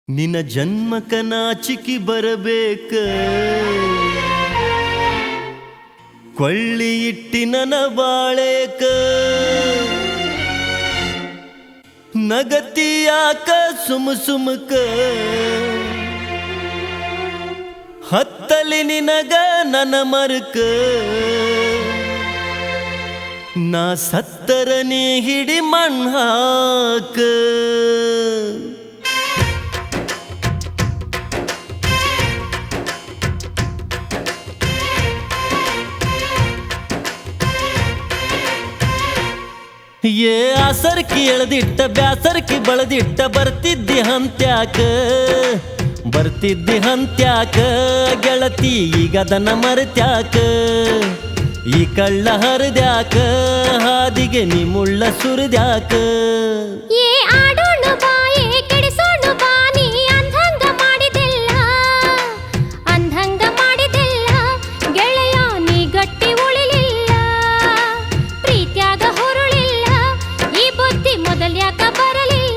ನಿನ್ನ ಜನ್ಮಕ ನಾಚಿಕಿ ಬರಬೇಕ ಕೊಳ್ಳಿ ಇಟ್ಟಿ ನನ್ನ ಬಾಳೇಕ ನಗತಿಯಾಕ ಸುಮಕ ಹತ್ತಲಿ ನಿನಗ ನನ್ನ ಮರುಕ ನಾ ಸತ್ತರ ನೀ ಹಿಡಿ ಮಣ್ಣಾಕ ಏ ಆಸರ್ಕಿ ಎಳೆದಿಟ್ಟ ಬ್ಯಾಸರ್ಕಿ ಬಳದಿಟ್ಟ ಬರ್ತಿದ್ದಿ ಹಂತ್ಯಾಕ ಗೆಳತಿ ಈಗದನ್ನ ಮರೆತ್ಯಾಕ ಈ ಕಳ್ಳ ಹರಿದ್ಯಾಕ ಹಾದಿಗೆ ನೀ ಮುಳ್ಳ ಸುರಿದ್ಯಾಕ ಏ ಆಡೋಣ ಬಾಯೇ ಕೆಡಿಸೋಣ ಬಾನಿ ಅಂಧಂಗ ಮಾಡಿದೆಲ್ಲ ಗೆಳೆಯ ನೀ ಗಟ್ಟಿ ಉಳಿಲಿಲ್ಲ ಪ್ರೀತ್ಯಾಗ ಹೊರಳಿಲ್ಲ ಈ ಬುದ್ಧಿ ಮೊದಲ್ಯಾಕ ಬರಲಿಲ್ಲ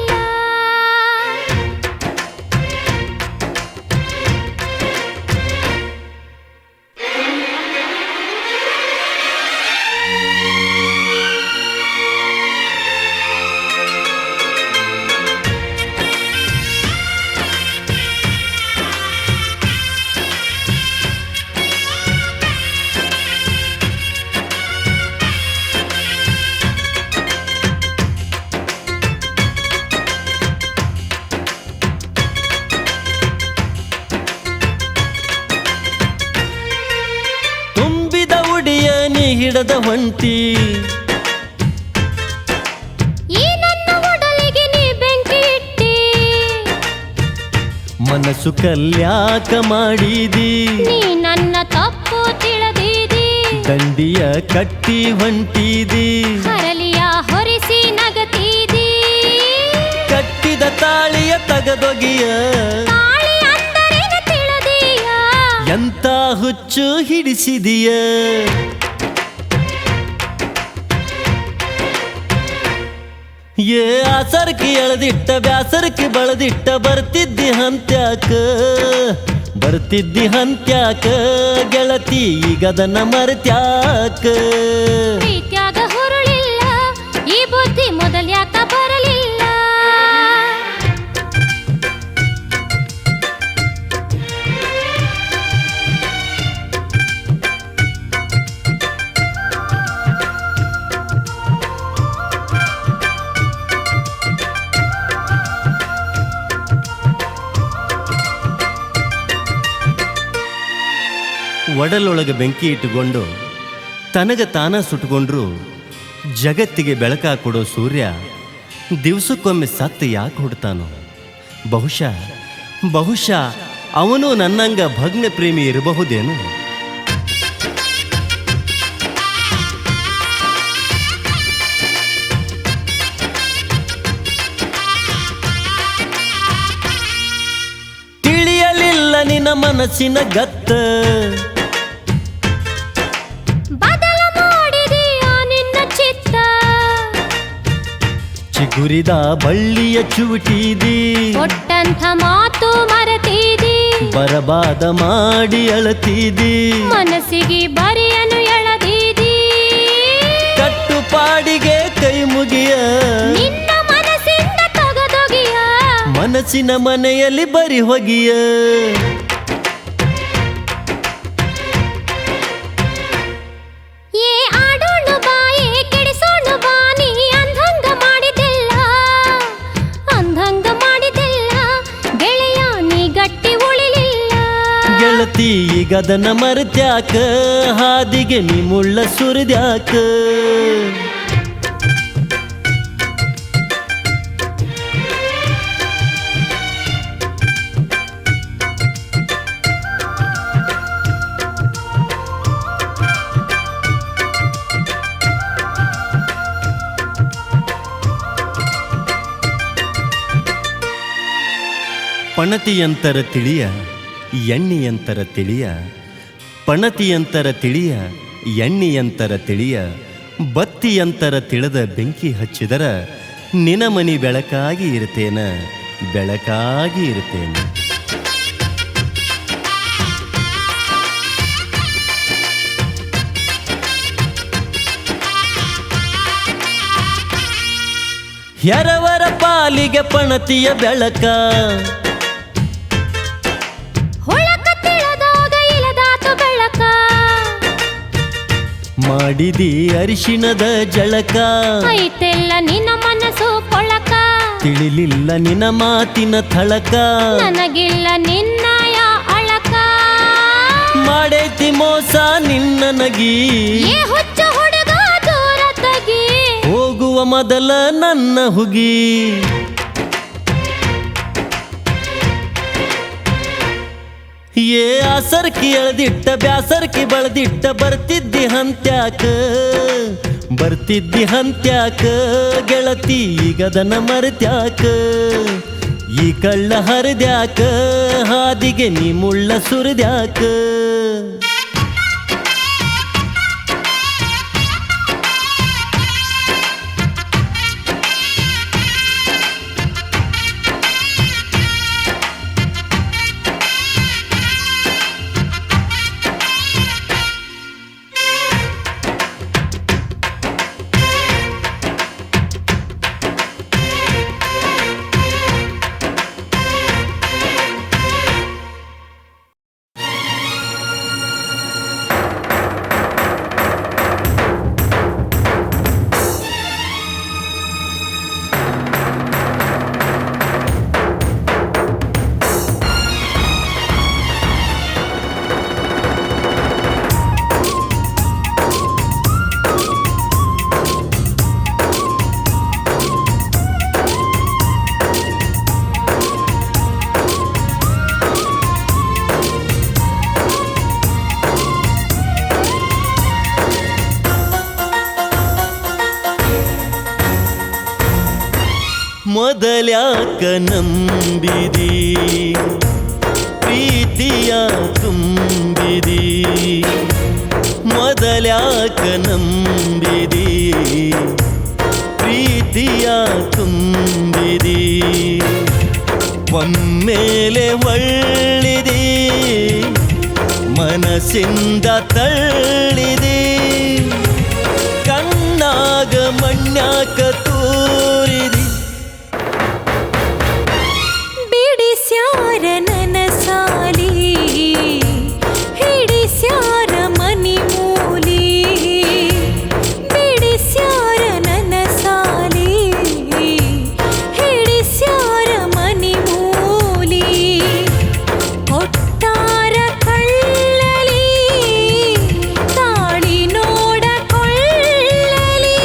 ಹಿಡದ ಹೊಂಟಿ ಈ ನನ್ನ ಒಡಲಿಗೆ ನೀ ಬೆಂಕಿ ಇಟ್ಟಿ ಮನಸ್ಸು ಕಲ್ಯಾಕ ಮಾಡಿದಿ ನೀ ನನ್ನ ತಪ್ಪು ತಿಳಿದಿದಿ ದಂಡಿಯ ಕಟ್ಟಿ ಹೊಂಟಿದಿ ಹರಲಿಯ ಹೊರಿಸಿ ನಗತಿದಿ ಕಟ್ಟಿದ ತಾಳಿಯ ತಗದೊಗಿಯ ತಾಳಿ ಅಂದರೇನು ತಿಳಿದೀಯ ಎಂತ ಹುಚ್ಚು ಹಿಡಿಸಿದಿಯ ಏ ಆಸರ್ಕಿ ಎಳೆದಿಟ್ಟ ಬ್ಯಾಸರ್ಕಿ ಬಳದಿಟ್ಟ ಬರ್ತಿದ್ದಿ ಹಂತ್ಯಾಕ ಗೆಳತಿ ಈಗದನ್ನ ಮರೆತ್ಯಾಕ ಪ್ರೀತ್ಯಾಗ ಹೊರಳಿಲ್ಲ ಈ ಬುದ್ಧಿ ಮೊದಲ್ಯಾಕ ಬರಲಿಲ್ಲ ಒಡಲೊಳಗೆ ಬೆಂಕಿ ಇಟ್ಟುಕೊಂಡು ತನಗ ತಾನ ಸುಟ್ಟುಕೊಂಡ್ರು ಜಗತ್ತಿಗೆ ಬೆಳಕ ಕೊಡೋ ಸೂರ್ಯ ದಿವಸಕ್ಕೊಮ್ಮೆ ಸತ್ತು ಯಾಕೆ ಹುಡ್ತಾನೋ ಬಹುಶಃ ಅವನು ನನ್ನಂಗ ಭಗ್ನ ಪ್ರೇಮಿ ಇರಬಹುದೇನು ತಿಳಿಯಲಿಲ್ಲ ನಿನ್ನ ಮನಸ್ಸಿನ ಗತ್ತ ಬದಲ ಮಾಡಿದೀಯ ನಿನ್ನ ಚಿತ್ತ ಚಿಗುರಿದ ಬಳ್ಳಿಯ ಚುಟಿದಿ ಕೊಟ್ಟಂಥ ಮಾತು ಮರೆತಿದಿ ಬರಬಾದ ಮಾಡಿ ಅಳತಿದಿ ಮನಸ್ಸಿಗೆ ಬರಿಯನು ಎಳದಿದಿ ಕಟ್ಟುಪಾಡಿಗೆ ಕೈ ಮುಗಿಯ ನಿನ್ನ ಮನಸ್ಸಿಂದ ತೊಗದೊಗಿಯ ಮನಸ್ಸಿನ ಮನೆಯಲ್ಲಿ ಬರಿ ಹೊಗಿಯ ಏ ಆಡೋಣ ಬಾಯೇ ಕೆಡಿಸೋಣ ಬಾನಿ ಅಂಧಂಗ ಮಾಡಿದೆಲ್ಲ ಗೆಳೆಯ ನೀ ಗಟ್ಟಿ ಉಳಿಲಿಲ್ಲ ಗೆಳತಿ ಈಗದನ್ನ ಮರೆತ್ಯಾಕ ಹಾದಿಗೆ ನೀ ಮುಳ್ಳ ಸುರಿದ್ಯಾಕ ಪಣತಿಯಂತರ ತಿಳಿಯ ಎಣ್ಣಿಯಂತರ ತಿಳಿಯ ಪಣತಿಯಂತರ ತಿಳಿಯ ಎಣ್ಣಿಯಂತರ ತಿಳಿಯ ಬತ್ತಿಯಂತರ ತಿಳಿದ ಬೆಂಕಿ ಹಚ್ಚಿದರ ನಿನ ಮನಿ ಬೆಳಕಾಗಿ ಇರ್ತೇನ ಬೆಳಕಾಗಿ ಇರುತ್ತೇನೆ. ಎರವರ ಪಾಲಿಗೆ ಪಣತಿಯ ಬೆಳಕ, ಹೊಳಕ ತಿಳದಾಗ ಇಳದಾತು ಬೆಳಕ, ಮಾಡಿದಿ ಅರಿಶಿಣದ ಜಳಕ, ಐತೆಲ್ಲ ನಿನ್ನ ಮನಸ್ಸು ಕೊಳಕ, ತಿಳಿಲಿಲ್ಲ ನಿನ್ನ ಮಾತಿನ ಥಳಕ, ನನಗಿಲ್ಲ ನಿನ್ನಯ ಅಳಕ, ಮಾಡೈತಿ ಮೋಸ ನಿನ್ನ ನಗಿ, ಏ ಹುಚ್ಚ ಹುಡುಗ ದೂರ ತಗಿ, ಹೋಗುವ ಮೊದಲ ನನ್ನ ಹುಗಿ. ಏ ಆಸರ್ಕಿ ಎಳ್ದಿಟ್ಟ ಬ್ಯಾಸರ್ಕಿ ಬಳದಿಟ್ಟ ಬರ್ತಿದ್ದಿ ಹಂತ್ಯಾಕ, ಬರ್ತಿದ್ದಿ ಹಂತ್ಯಾಕ ಗೆಳತಿ ಈಗದನ ಮರೆತ್ಯಾಕ, ಈ ಕಳ್ಳ ಹರಿದ್ಯಾಕ ಹಾದಿಗೆ ನೀ ಮುಳ್ಳ ಸುರಿದ್ಯಾಕ. ಮೊದಲ್ಯಾಕ ನಂಬಿದಿ ಪ್ರೀತಿಯ ತುಂಬಿದಿ, ಮೊದಲ್ಯಾಕ ನಂಬಿದಿ ಪ್ರೀತಿಯ ತುಂಬಿದಿ, ಒಮ್ಮೆಲೆ ಒಳ್ಳಿದಿ ಮನಸ್ಸಿಂದ ತಳ್ಳಿದಿ, ಕಣ್ಣಾಗ ಮಣ್ಯಾಕ ತೂರಿದಿ. ಬಿಡಿಸ್ಯಾರ ನನ್ನ ಸಾಲಿ, ಹಿಡಿಸ್ಯಾರ ಮನಿ ಮೂಲಿ, ಬಿಡಿಸ್ಯಾರ ನನ್ನ ಸಾಲಿ, ಹಿಡಿಸ್ಯಾರ ಮನಿ ಮೂಲಿ, ಕೊಟ್ಟಾರ ಕಳ್ಳಲಿ ತಾಳಿ ನೋಡ ಕೊಳ್ಳಲಿ,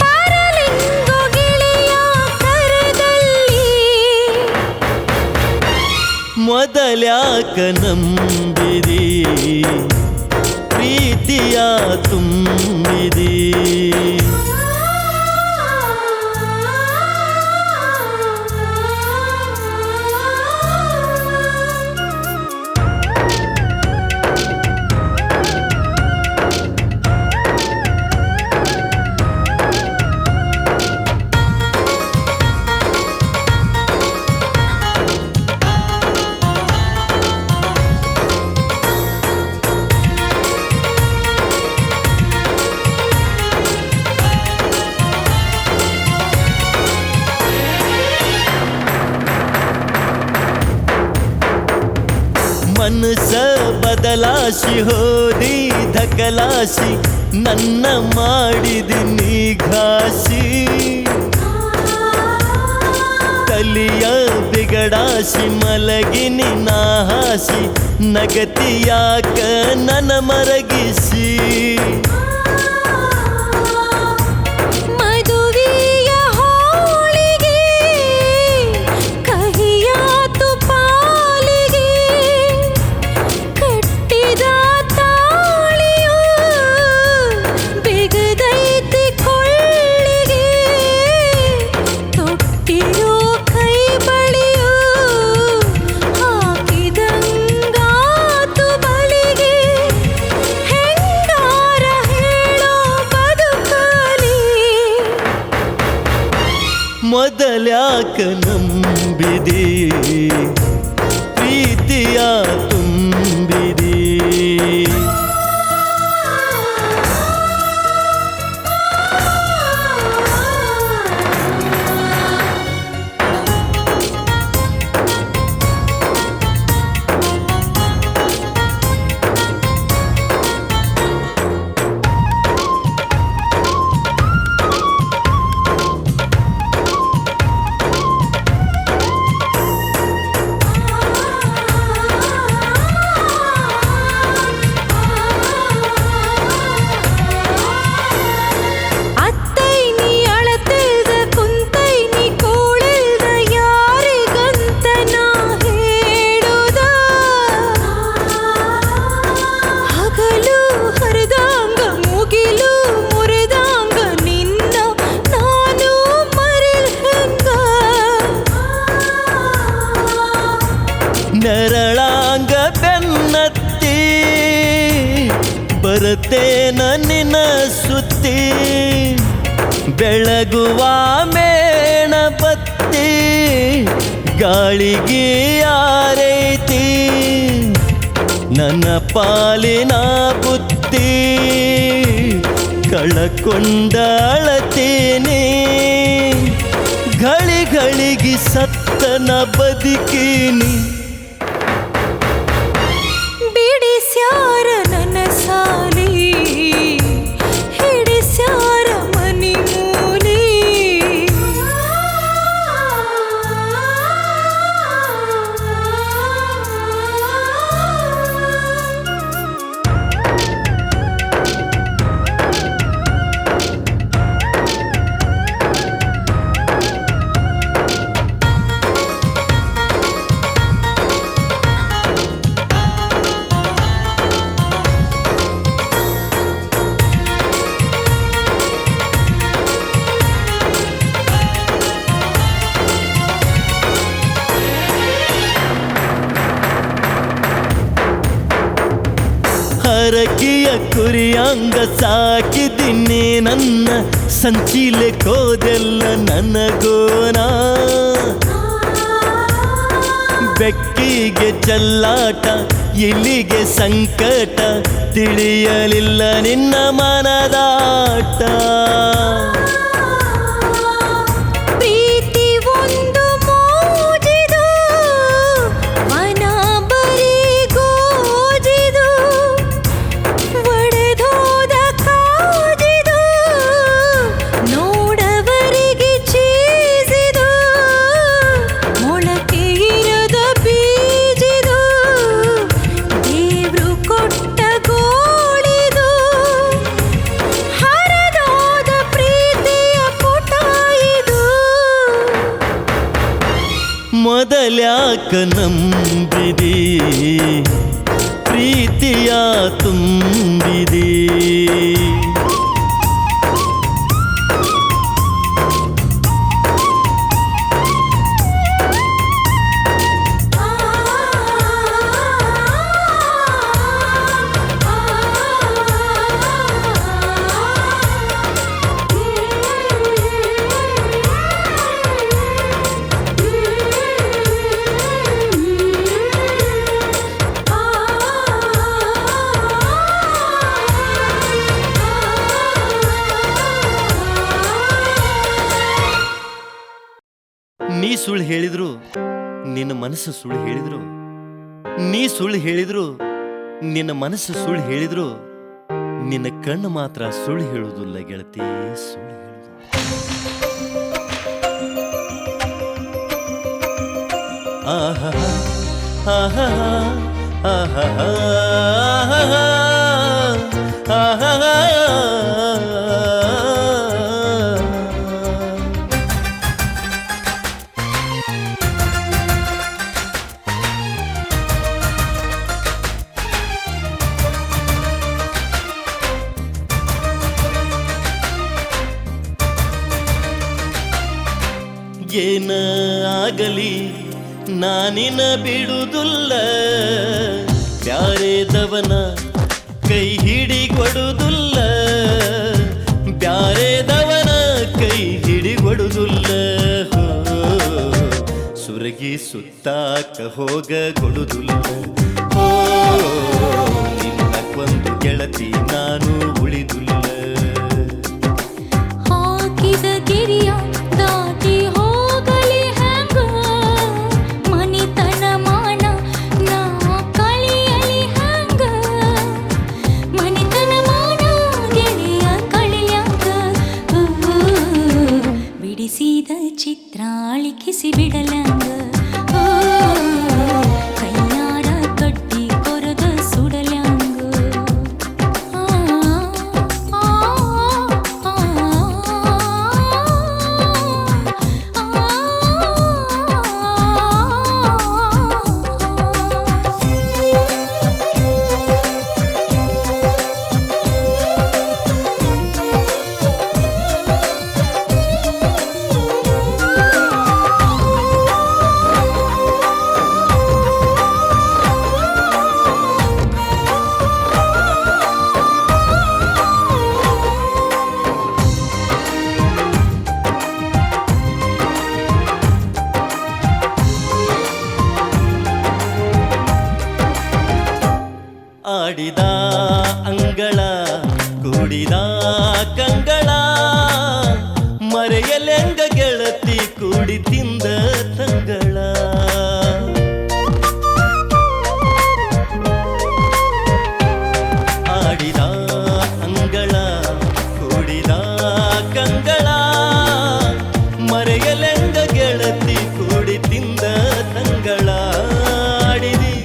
ಪಾರಲಿಂಗು ಗಿಳಿಯ ಕರದಲ್ಲಿ. ಮೊದಲ್ಯಾಕ ನಂಬಿದಿ ಪ್ರೀತಿಯ ತುಂಬಿದಿ, ಮನಸ್ಸ ಬದಲಾಸಿ ಹೋದಿ ಧಕಲಾಸಿ, ನನ್ನ ಮಾಡಿದಿನಿ ಘಾಸಿ, ತಲಿಯ ಬಿಗಡಾಸಿ ಮಲಗಿನಿ ನಾಹಾಸಿ, ನಗತಿಯಾಕ ನನ್ನ ಮರಗಿಸಿ. ಮದುವೆಯ ಹೋಳಿಗೆ ಕಹಿಯಾತು ಪಾಲಿಗೆ, ಕಟ್ಟಿದ ತಾಳಿಯು ಬಿಗದೈತಿ ಕೊಳ್ಳಿಗೆ, ತೊಟ್ಟಿರೋ ಕೈ ಬಳಿಯು ಹಾಕಿದಂಗಾತು ಬಲಿಗೆ, ಹೆಂಗಾರ ಮೊದಲ್ಯಾಕ ನಂಬಿದಿ ಪ್ರೀತಿಯ ತುಂಬಿದಿ. ನೆರಳಾಂಗ ಬೆನ್ನತ್ತಿ ಬರುತ್ತೇನ ನಿನ್ನ ಸುತ್ತಿ, ಬೆಳಗುವ ಮೇಣ ಬತ್ತಿ ಗಾಳಿಗೆ ಯಾರೈತಿ ನನ್ನ ಪಾಲಿನ ಬುತ್ತಿ. ಕಳಕೊಂಡ ಅಳತೀನಿ ಘಳಿ ಘಳಿಗೆ ಸತ್ತನ ಬದುಕೀನಿ. ಬಿಡಿಸ್ಯಾರ ನನ್ನ ಸಾಲಿ ಹಿಡಿಸ್ಯಾರ ಮನಿ ಮೂಲಿ. ಹರಕಿಯ ಕುರಿಯಂಗ ಸಾಕಿದಿನಿ ನನ್ನ ಸಂಚಿಲೆ ಕೋದೆಲ್ಲ ನನಗೋನ. ಬೆಕ್ಕಿಗೆ ಚಲ್ಲಾಟ ಇಲ್ಲಿಗೆ ಸಂಕಟ ತಿಳಿಯಲಿಲ್ಲ ನಿನ್ನ ಮನದಾಟ. ಮೊದಲ್ಯಾಕ ನಂಬಿದಿ ಪ್ರೀತಿಯ ತುಂಬಿದಿ. ನೀ ಸುಳ್ಳು ಹೇಳಿದ್ರು ನಿನ್ನ ಮನಸ್ಸು ಸುಳ್ಳು ಹೇಳಿದ್ರು, ನೀ ಸುಳ್ಳು ಹೇಳಿದ್ರು ನಿನ್ನ ಮನಸ್ಸು ಸುಳ್ಳು ಹೇಳಿದ್ರು, ನಿನ್ನ ಕಣ್ಣು ಮಾತ್ರ ಸುಳ್ಳು ಹೇಳುವುದಿಲ್ಲ ಗೆಳತಿ, ಸುಳ್ಳು ಹೇಳುವುದಿಲ್ಲ. ಆಹಾ ಆಹಾ ಆಹಾ ಆಹಾ. ಏನ ಆಗಲಿ ನಾನಿನ ಬಿಡುವುದಿಲ್ಲ, ಬ್ಯಾರೆದವನ ಕೈ ಹಿಡಿಗೊಡುವುದಿಲ್ಲ, ಬ್ಯಾರೆದವನ ಕೈ ಹಿಡಿಗೊಡುವುದಿಲ್ಲ. ಸುರಗಿ ಸುತ್ತಾಕ ಹೋಗ ಕೊಡುದಿಲ್ಲ. ಓ ನಿನ್ನ ಕೊಂದು ಗೆಳತಿ ನಾನು ಉಳಿದುಲ್ಲ. ಹಾಕಿದ ಗಿರಿಯ ದಾಟಿ ಹೋಗಲಿ ಹ್ಯಾಂಗ, ಮನಿತನ ಮಾನ ನಾ ಕಳಿಯಲಿ ಹ್ಯಾಂಗ, ಮನಿತನ ಮಾನ ಗೆಳೆಯ ಕಳಿಯಂಗ. ಬಿಡಿಸಿದ ಚಿತ್ರ ಅಳಿಕಿಸಿ ಬಿಡಲಂಗ, ಕೈಯಾರ ಕಟ್ಟಿ ಕೊರದ ಸುಡಲಂಗ. ಆಡಿದ ಅಂಗಳ ಕೂಡಿದ ಕಂಗಳ, ಮರೆಯಲೆಂಗ ಗೆಳತಿ ಕೂಡಿ ತಿಂದ ತಂಗಳ. ಆಡಿದ ಅಂಗಳ ಕೂಡಿದ ಕಂಗಳ, ಮರೆಯಲೆಂಗ ಗೆಳತಿ ಕೂಡಿ ತಿಂದ ತಂಗಳ. ಆಡಿದಿ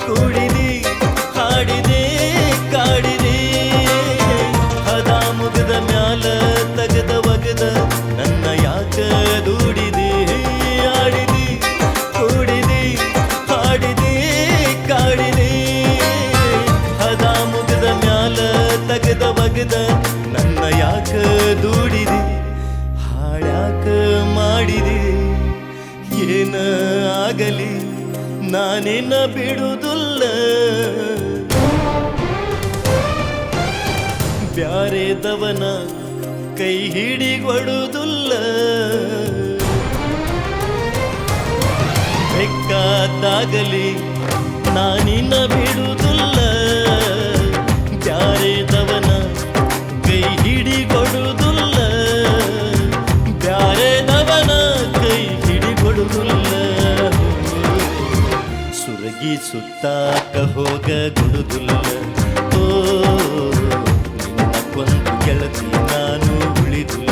ಕೂಡಿದಿ ಹಾಡಿದೆ ಕಾಡಿದೆ, ಹದ ಮುಗದ ಮ್ಯಾಲ ತಗದ ಒಗದ ನನ್ನ ಯಾಕ ದೂಡಿದೆ. ಆಡಿದಿ ಕೂಡಿದೆ ಹಾಡಿದೆ ಕಾಡಿದೆ, ಹದ ಮುಗದ ಮ್ಯಾಲ ತಗದ ಒಗದ ನನ್ನ ಯಾಕ ದೂಡಿದೆ. ಹಾಳ್ಯಾಕ ಮಾಡಿದೆ ಏನ ಆಗಲಿ ನಾನೇನ ಬಿಡುವುದಿಲ್ಲ. ಬ್ಯಾರೆದವನ ಕೈ ಹಿಡಿಗೊಡುವುದಿಲ್ಲ. ಬೆಕ್ಕಾದಾಗಲಿ ನಾನಿನ್ನ ಬಿಡುವುದಿಲ್ಲ. ಬ್ಯಾರೆದವನ ಕೈ ಹಿಡಿಗೊಡುವುದಿಲ್ಲ. ಬ್ಯಾರೆದವನ ಕೈ ಹಿಡಿಗೊಡುವುದಿಲ್ಲ. ಸುರಗಿ ಸುತ್ತಾಕ ಹೋಗ ಗುಡುದಿಲ್ಲ. ಓ ನಿನ್ನ ಕೊಂದು ಗೆಳತಿ ನಾನು ಉಳಿದಿಲ್ಲ.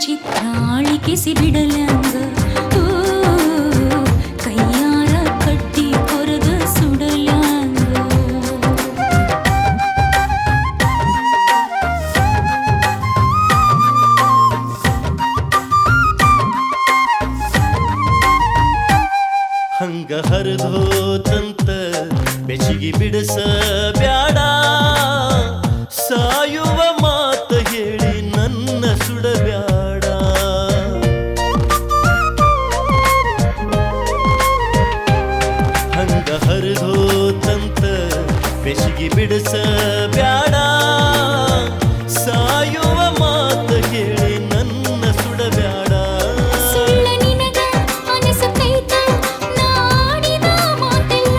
ಚಿತ್ರ ಅಳಿಕಿಸಿ ಬಿಡಲಂಗ ಹರಿದೋತಂತ ಬೆಚಿಗಿ ಬಿಡಸ ಬ್ಯಾಡ ಸಾಯುವ ಮಾತ ಹೇಳಿ ನನ್ನ ಸುಡಬ್ಯಾಡ ಹಂಗ ಹರಿದೋತಂತ ಬೆಚಿಗಿ ಬಿಡಸ ಬ್ಯಾಡ ಸಾಯುವ ಮಾತ ಹೇಳಿ ನನ್ನ ಸುಡಬ್ಯಾಡ ಸುಳ್ಳ ನಿನಗ ಅನಿಸತೈತ ನಾಡಿದ ಮಾತೆಲ್ಲ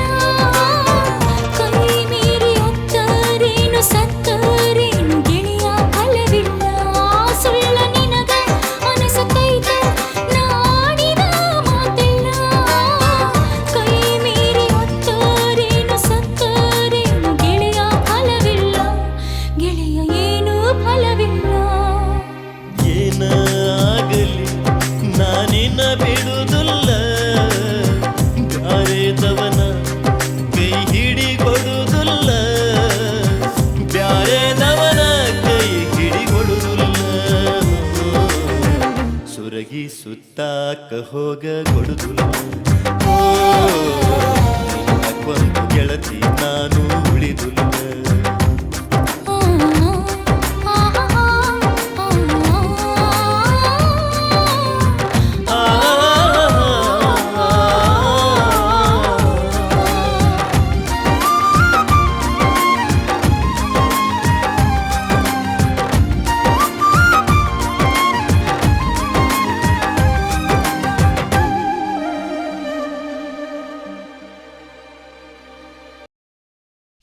ಕೈ ಮೀರಿ ಒತ್ತರೇನು ಸತ್ತರೇನು ಗೆಳೆಯ ಫಲವಿಲ್ಲ ಸುಳ್ಳ ನಿನಗ ಅನಿಸತೈತ ನಾಡಿದ ಮಾತೆಲ್ಲ ಕೈ ಮೀರಿ ಒತ್ತರೇನು ಸತ್ತರೇನು ಗೆಳೆಯ ಫಲವಿಲ್ಲ ಗೆಳೆಯ ಏನು ಫಲವಿಲ್ಲ ಏನ ಆಗಲಿ ನಾನಿನ್ನ ಬಿಡುವುದಿಲ್ಲ ಬ್ಯಾರೆದವನ ಕೈ ಹಿಡಿಗೊಡುವುದಿಲ್ಲ ಬ್ಯಾರೆದವನ ಕೈ ಹಿಡಿಗೊಡುವುದಿಲ್ಲ ಸುರಗಿ ಸುತ್ತಾಕ ಹೋಗ ಕೊಡುದಿಲ್ಲ ಕೊಂದು ಗೆಳತಿ ನಾನು ಉಳಿದುಲ್ಲ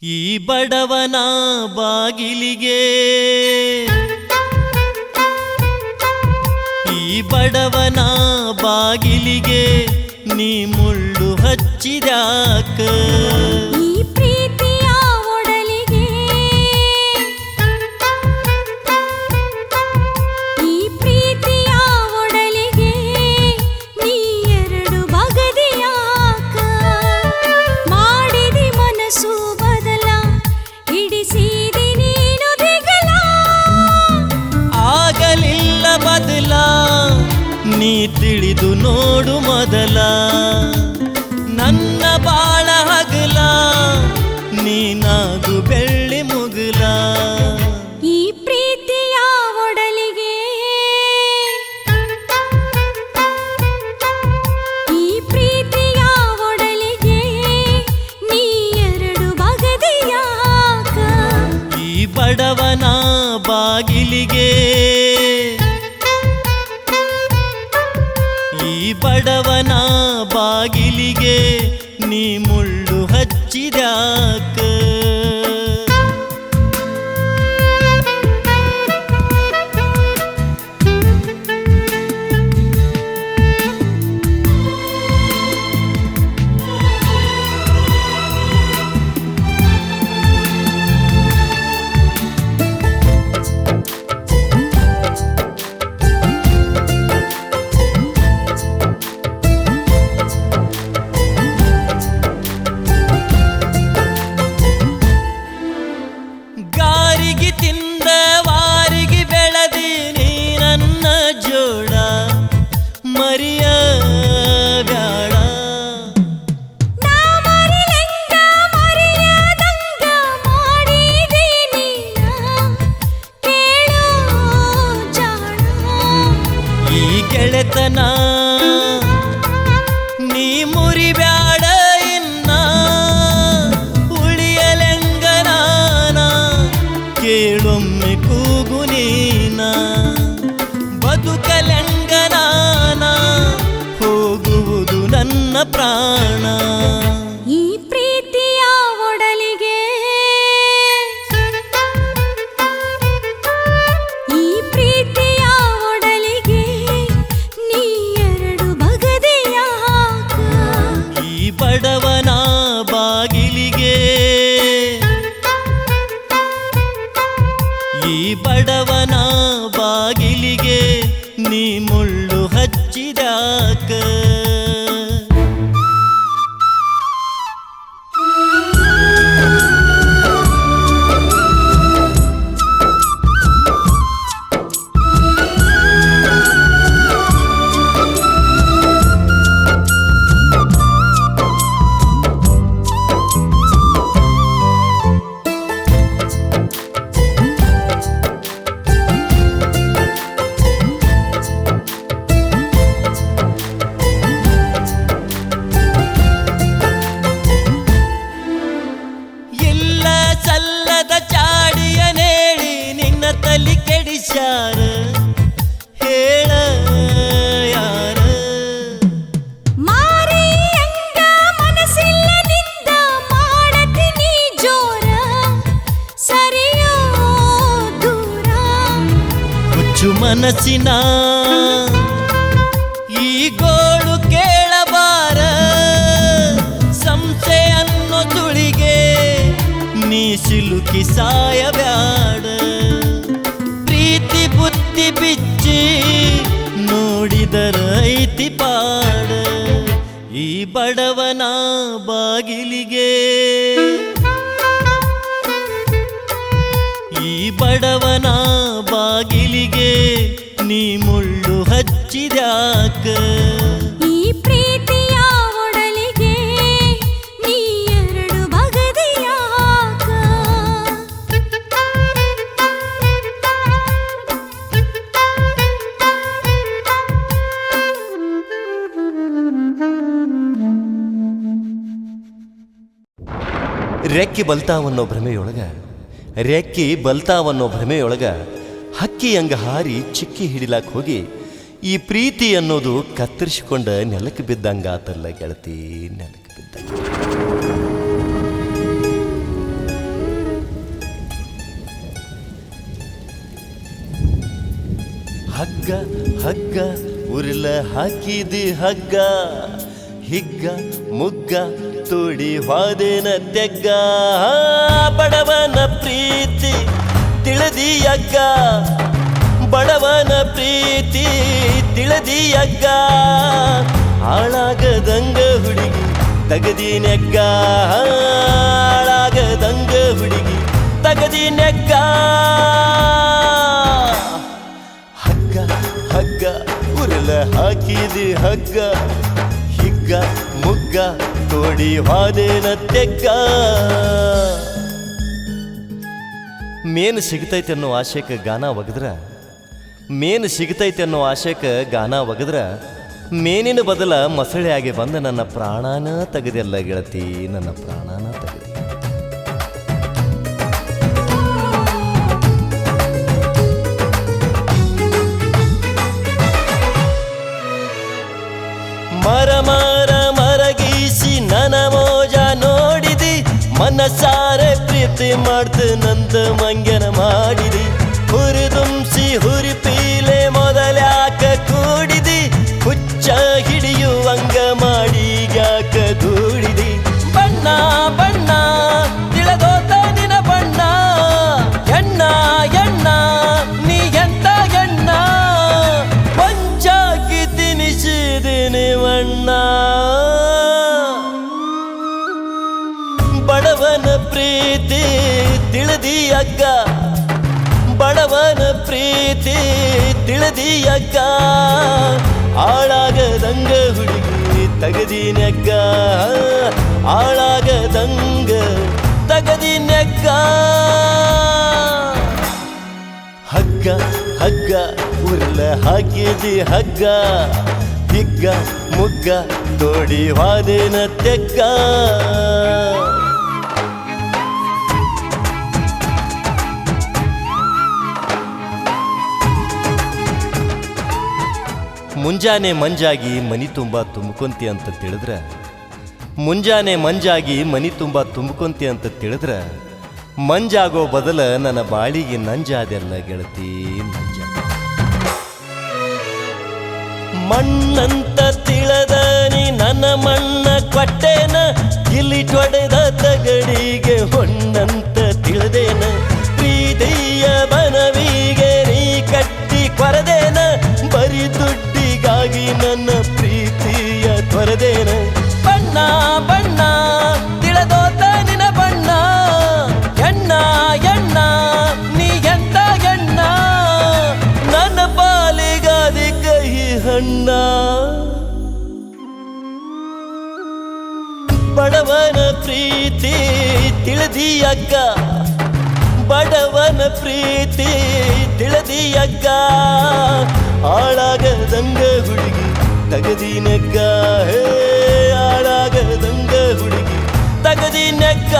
ಈ ಬಡವನ ಬಾಗಿಲಿಗೆ ಈ ಬಡವನ ಬಾಗಿಲಿಗೆ ನೀ ಮುಳ್ಳು ಹಚ್ಚಿದ್ಯಾಕ ಈ ಪ್ರೀತಿಯ ಒಡಲಿಗೆ ಈ ಪ್ರೀತಿಯ ಒಡಲಿಗೆ ನೀ ಎರಡು ಬಗದಿಯಾಕ ಮಾಡಿದಿ ಮನಸ್ಸು ಬದಲ ಹಿಡಿಸಿದಿ ನೀನು ದಿಗಲ ಆಗಲಿಲ್ಲ ಬದಲ ನೀ ತಿಳಿದು ನೋಡು ಮೊದಲ ನನ್ನ ಬಾಳ ಹಗಲ ನೀನಾಗು ಬೆಳ್ಳಿ ಮುಗಲ ಈ ಪ್ರೀತಿಯ ಒಡಲಿಗೆ ಈ ಪ್ರೀತಿಯ ಒಡಲಿಗೆ ನೀ ಎರಡು ಬಗದಿಯಾಕ ಈ ಬಡವನ ಬಾಗಿಲಿಗೆ ಈ ಬಡವನ ಬಾಗಿಲಿಗೆ ನೀ ಮುಳ್ಳು ಹಚ್ಚಿದ್ಯಾಕ ಗಾರಿಗೆ ತಿಂದ ವಾರಿಗೆ ಬೆಳೆದಿ ನೀ ನನ್ನ ಜೋಡ ಮರಿಯ ಬ್ಯಾಡ ನಾ ಮರಿಲೆಂಗ ಮರೆಯದಂಗ ಮಾಡಿದಿ ನೀನ ಕೇಳೋ ಜಾಣ ಈ ಗೆಳೆತನ ನೀ ಮುರಿಬ್ಯಾಡ ಇನ್ನ ಉಳಿಯಲೆಂಗ ನಾನ ಕೇಳೊಮ್ಮೆ ಕೂಗು ನೀನ ಬದುಕಲೆಂಗ ನಾನ ಹೋಗುವುದು ನನ್ನ ಪ್ರಾಣ ಈ ಪ್ರೀತಿಯ ಒಡಲಿಗೆ ಈ ಪ್ರೀತಿಯ ಒಡಲಿಗೆ ನೀ ಎರಡು ಬಗದೆಯಾಕ ಈ ಬಡವನ ಬಾಗಿಲಿಗೆ ಈ ಬಡವನ ಬಾಗಿಲಿಗೆ ನೀ ಮುಳ್ಳು ಹಚ್ಚಿದ್ಯಾಕ ಮನಸ್ಸಿನ ಈ ಗೋಳು ಕೇಳಬಾರ ಸಂಶಯ ಅನ್ನೋ ತುಳಿಗೆ ನೀ ಸಿಲುಕಿ ಸಾಯಬ್ಯಾಡ ಪ್ರೀತಿ ಬುದ್ಧಿ ಬಿಚ್ಚಿ ನೋಡಿದರ ಐತಿ ಪಾಡ ಈ ಬಡವನ ಬಾಗಿಲಿಗೆ ಈ ಬಡವನ ಬಾಗಿಲಿಗೆ ನೀ ಮುಳ್ಳು ಹಚ್ಚಿದ್ಯಾಕ ಈ ಪ್ರೀತಿಯ ಒಡಲಿಗೆ ನೀ ಎರಡು ಬಗದಿಯಾಕ ರೆಕ್ಕಿ ಬಲ್ತಾವನ್ನೋ ಭ್ರಮೆಯೊಳಗ ಹಕ್ಕಿ ಹಂಗ ಹಾರಿ ಚಿಕ್ಕಿ ಹಿಡಿಲಾಕ್ ಹೋಗಿ ಈ ಪ್ರೀತಿ ಅನ್ನೋದು ಕತ್ತರಿಸಿಕೊಂಡ ನೆಲಕ್ಕೆ ಬಿದ್ದಂಗಾತಲ್ಲ ಗೆಳತಿ, ನೆಲಕ್ಕೆ ಬಿದ್ದಂಗ. ಹಗ್ಗ ಹಗ್ಗ ಉರ್ಲ ಹಾಕಿದಿ ಹಗ್ಗ ಹಿಗ್ಗ ಮುಗ್ಗ ತೋಡಿ ವಾದೇನ ತೆಗ್ಗ ಬಡವನ ಪ್ರೀತಿ ತಿಳಿದಿಯಗ್ಗ ಬಡವನ ಪ್ರೀತಿ ತಿಳಿದಿಯಗ್ಗ ಹಾಳಾಗದಂಗ ಹುಡುಗಿ ತಗದಿನೆಗ್ಗ ಹಾಳಾಗದಂಗ ಹುಡುಗಿ ತಗದಿನೆಗ್ಗ ಹಗ್ಗ ಹಗ್ಗ ಉರಲ ಹಾಕಿದಿ ಹಗ್ಗ ಹಿಗ್ಗ ಮುಗ್ಗ ತೋಡಿ ವಾದೇನ ತೆಗ್ಗ ಮೇನ್ ಸಿಗ್ತೈತೆ ಅನ್ನೋ ಆಶೆಕ ಗಾನ ಒಗದ್ರ ಮೇನಿನ ಬದಲ ಮಸಳೆಯಾಗಿ ಬಂದ ನನ್ನ ಪ್ರಾಣನ ತೆಗೆದೆಲ್ಲ ಗೆಳತಿ, ನನ್ನ ಪ್ರಾಣನ ತೆಗೆದಿ. ಮರಗೀಸಿ ನನ್ನ ಮೋಜ ನೋಡಿದಿ ಮನಸಾರೆ ಪ್ರೀತಿ ಮಾಡ್ತ ನಂತ ಮಂಗನ ಮಾಡಿದಿ ಹುರಿದುಂಸಿ ಹುರಿ ಪೀಲೆ ಮೊದಲ್ಯಾಕ ಕೂಡಿದಿ ಹುಚ್ಚ ಹಿಡಿಯುವಂಗ ಮಾಡಿಗ್ಯಾಕ ದೂಡಿದಿ ಬಣ್ಣ ಬಣ್ಣ ತಿಳದೋತ ನಿನ ಬಣ್ಣ ಎಣ್ಣ ಎಣ್ಣ ನೀ ಎಂತ ಎಣ್ಣ ಪಂಚಾಕಿ ತಿನಿಸಿದಿನಿ ಬಣ್ಣ ಬಡವನ ಪ್ರೀತಿ ತಿಳಿದಿಯಗ್ಗ ಬಡವನ ಪ್ರೀತಿ ತಿಳಿದಿಯಗ್ಗ ಹಾಳಾಗದಂಗ ಹುಡುಗಿ ತಗದಿನೆಗ್ಗ ಹಾಳಾಗದಂಗ ತಗದಿನೆಗ್ಗ ಹಗ್ಗ ಹಗ್ಗ ಉರ್ಲ ಹಾಕಿದಿ ಹಗ್ಗ ಹಿಗ್ಗ ಮುಗ್ಗ ತೋಡಿ ವಾದೇನ ತೆಗ್ಗ ಮುಂಜಾನೆ ಮಂಜಾಗಿ ಮನಿ ತುಂಬ ತುಂಬ್ಕೊಂತಿ ಅಂತ ತಿಳಿದ್ರ ಮುಂಜಾನೆ ಮಂಜಾಗಿ ಮನಿ ತುಂಬ ತುಂಬ್ಕೊಂತಿ ಅಂತ ತಿಳಿದ್ರ ಮಂಜಾಗೋ ಬದಲ ನನ್ನ ಬಾಳಿಗೆ ನಂಜಾದೆಲ್ಲ ಗೆಳತಿ ನಂಜ ಮಣ್ಣಂತ ತಿಳದನಿ ನನ್ನ ಮಣ್ಣ ಕೊಟ್ಟೆನ ಇಲ್ಲಿ ತೊಡೆದ ತಗಡಿಗೆ ಹೊಣ್ಣಂತ ತಿಳಿದೇನ ಪ್ರೀತಿಯ ಬನವಿಗೆ ನೀ ಕಟ್ಟಿ ಕೊರದೇನ ಬರಿ ದುಡ್ಡಿಗಾಗಿ ನನ್ನ ಪ್ರೀತಿಯ ತೊರೆದೇನ ಬಣ್ಣ ಬಣ್ಣ ತಿಳದೋತ ನಿನ ಬಣ್ಣ ಎಣ್ಣ ಎಣ್ಣ ನೀ ಎಂತ ಎಣ್ಣ ನನ್ನ ಪಾಲಿಗಾದಿ ಕಹಿ ಹಣ್ಣ ಬಡವನ ಪ್ರೀತಿ ತಿಳಿದಿಯಗ್ಗ ಬಡವನ ಪ್ರೀತಿ ತಿಳಿದಿಯಗ್ಗ ಹಾಳಾಗದಂಗ ಹುಡುಗಿ ತಗದಿನೆಗ್ಗ ಹೇ ಹಾಳಾಗದಂಗ ಹುಡುಗಿ ತಗದಿನೆಗ್ಗ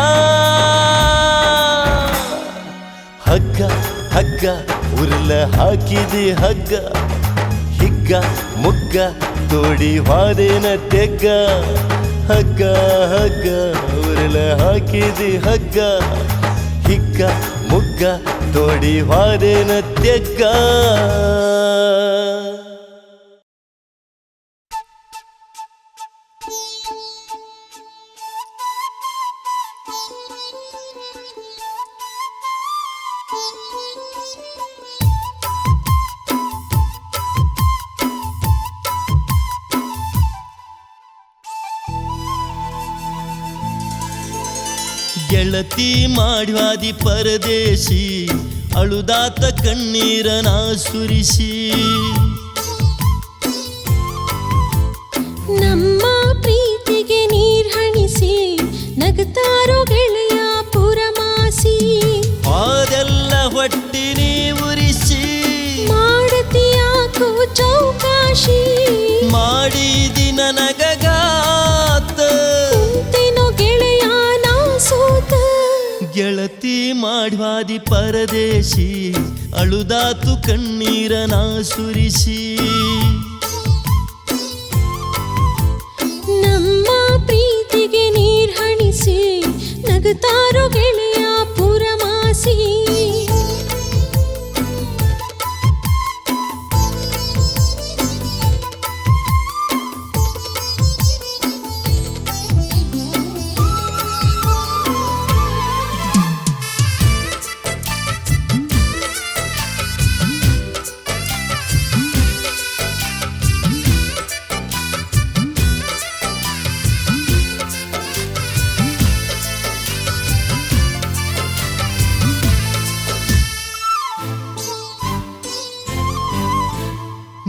ಹಗ್ಗ ಹಗ್ಗ ಉರ್ಲ ಹಾಕಿದಿ ಹಗ್ಗ ಹಿಗ್ಗ ಮುಗ್ಗ ತೋಡಿ ವಾದೇನ ತೆಗ್ಗ ಹಗ್ಗ ಹಗ್ಗ ಉರಲ ಹಾಕಿದಿ ಹಗ್ಗ ಹಿಗ್ಗ ಮುಗ್ಗ ತೋಡಿ ಹಾದೇನ ತೆಗ್ಗ. ಗೆಳತಿ ಮಾಡ್ವಾದಿ ಪರದೇಶಿ ಅಳುದಾತ ಕಣ್ಣೀರನ ಸುರಿಸಿ. ನಮ್ಮ ಪ್ರೀತಿಗೆ ನೀರ್ ಹಣಿಸಿ ನಗತಾರೋ ಗೆಳೆಯ ಪುರಮಾಸಿ. ಅದೆಲ್ಲ ಹೊಟ್ಟಿ ನೀ ಉರಿಸಿ ಮಾಡತಿಯಾಕೋ ಚೌಕಾಶಿ. ಮಾಡಿದಿ ನನಗಾತ ಕುಂತಿನೋ ಗೆಳೆಯ ನಾ ಸೋತ. ಗೆಳತಿ ಮಾಡ್ವಾದಿ ಪರದೇಶಿ ಅಳುದಾತು ಕಣ್ಣೀರನ ಸುರಿಸಿ. ನಮ್ಮ ಪ್ರೀತಿಗೆ ನೀರ್ ಹಣಿಸಿ ನಗತಾರೋ ಗೆಳೆಯ ಪುರಮಾಸಿ.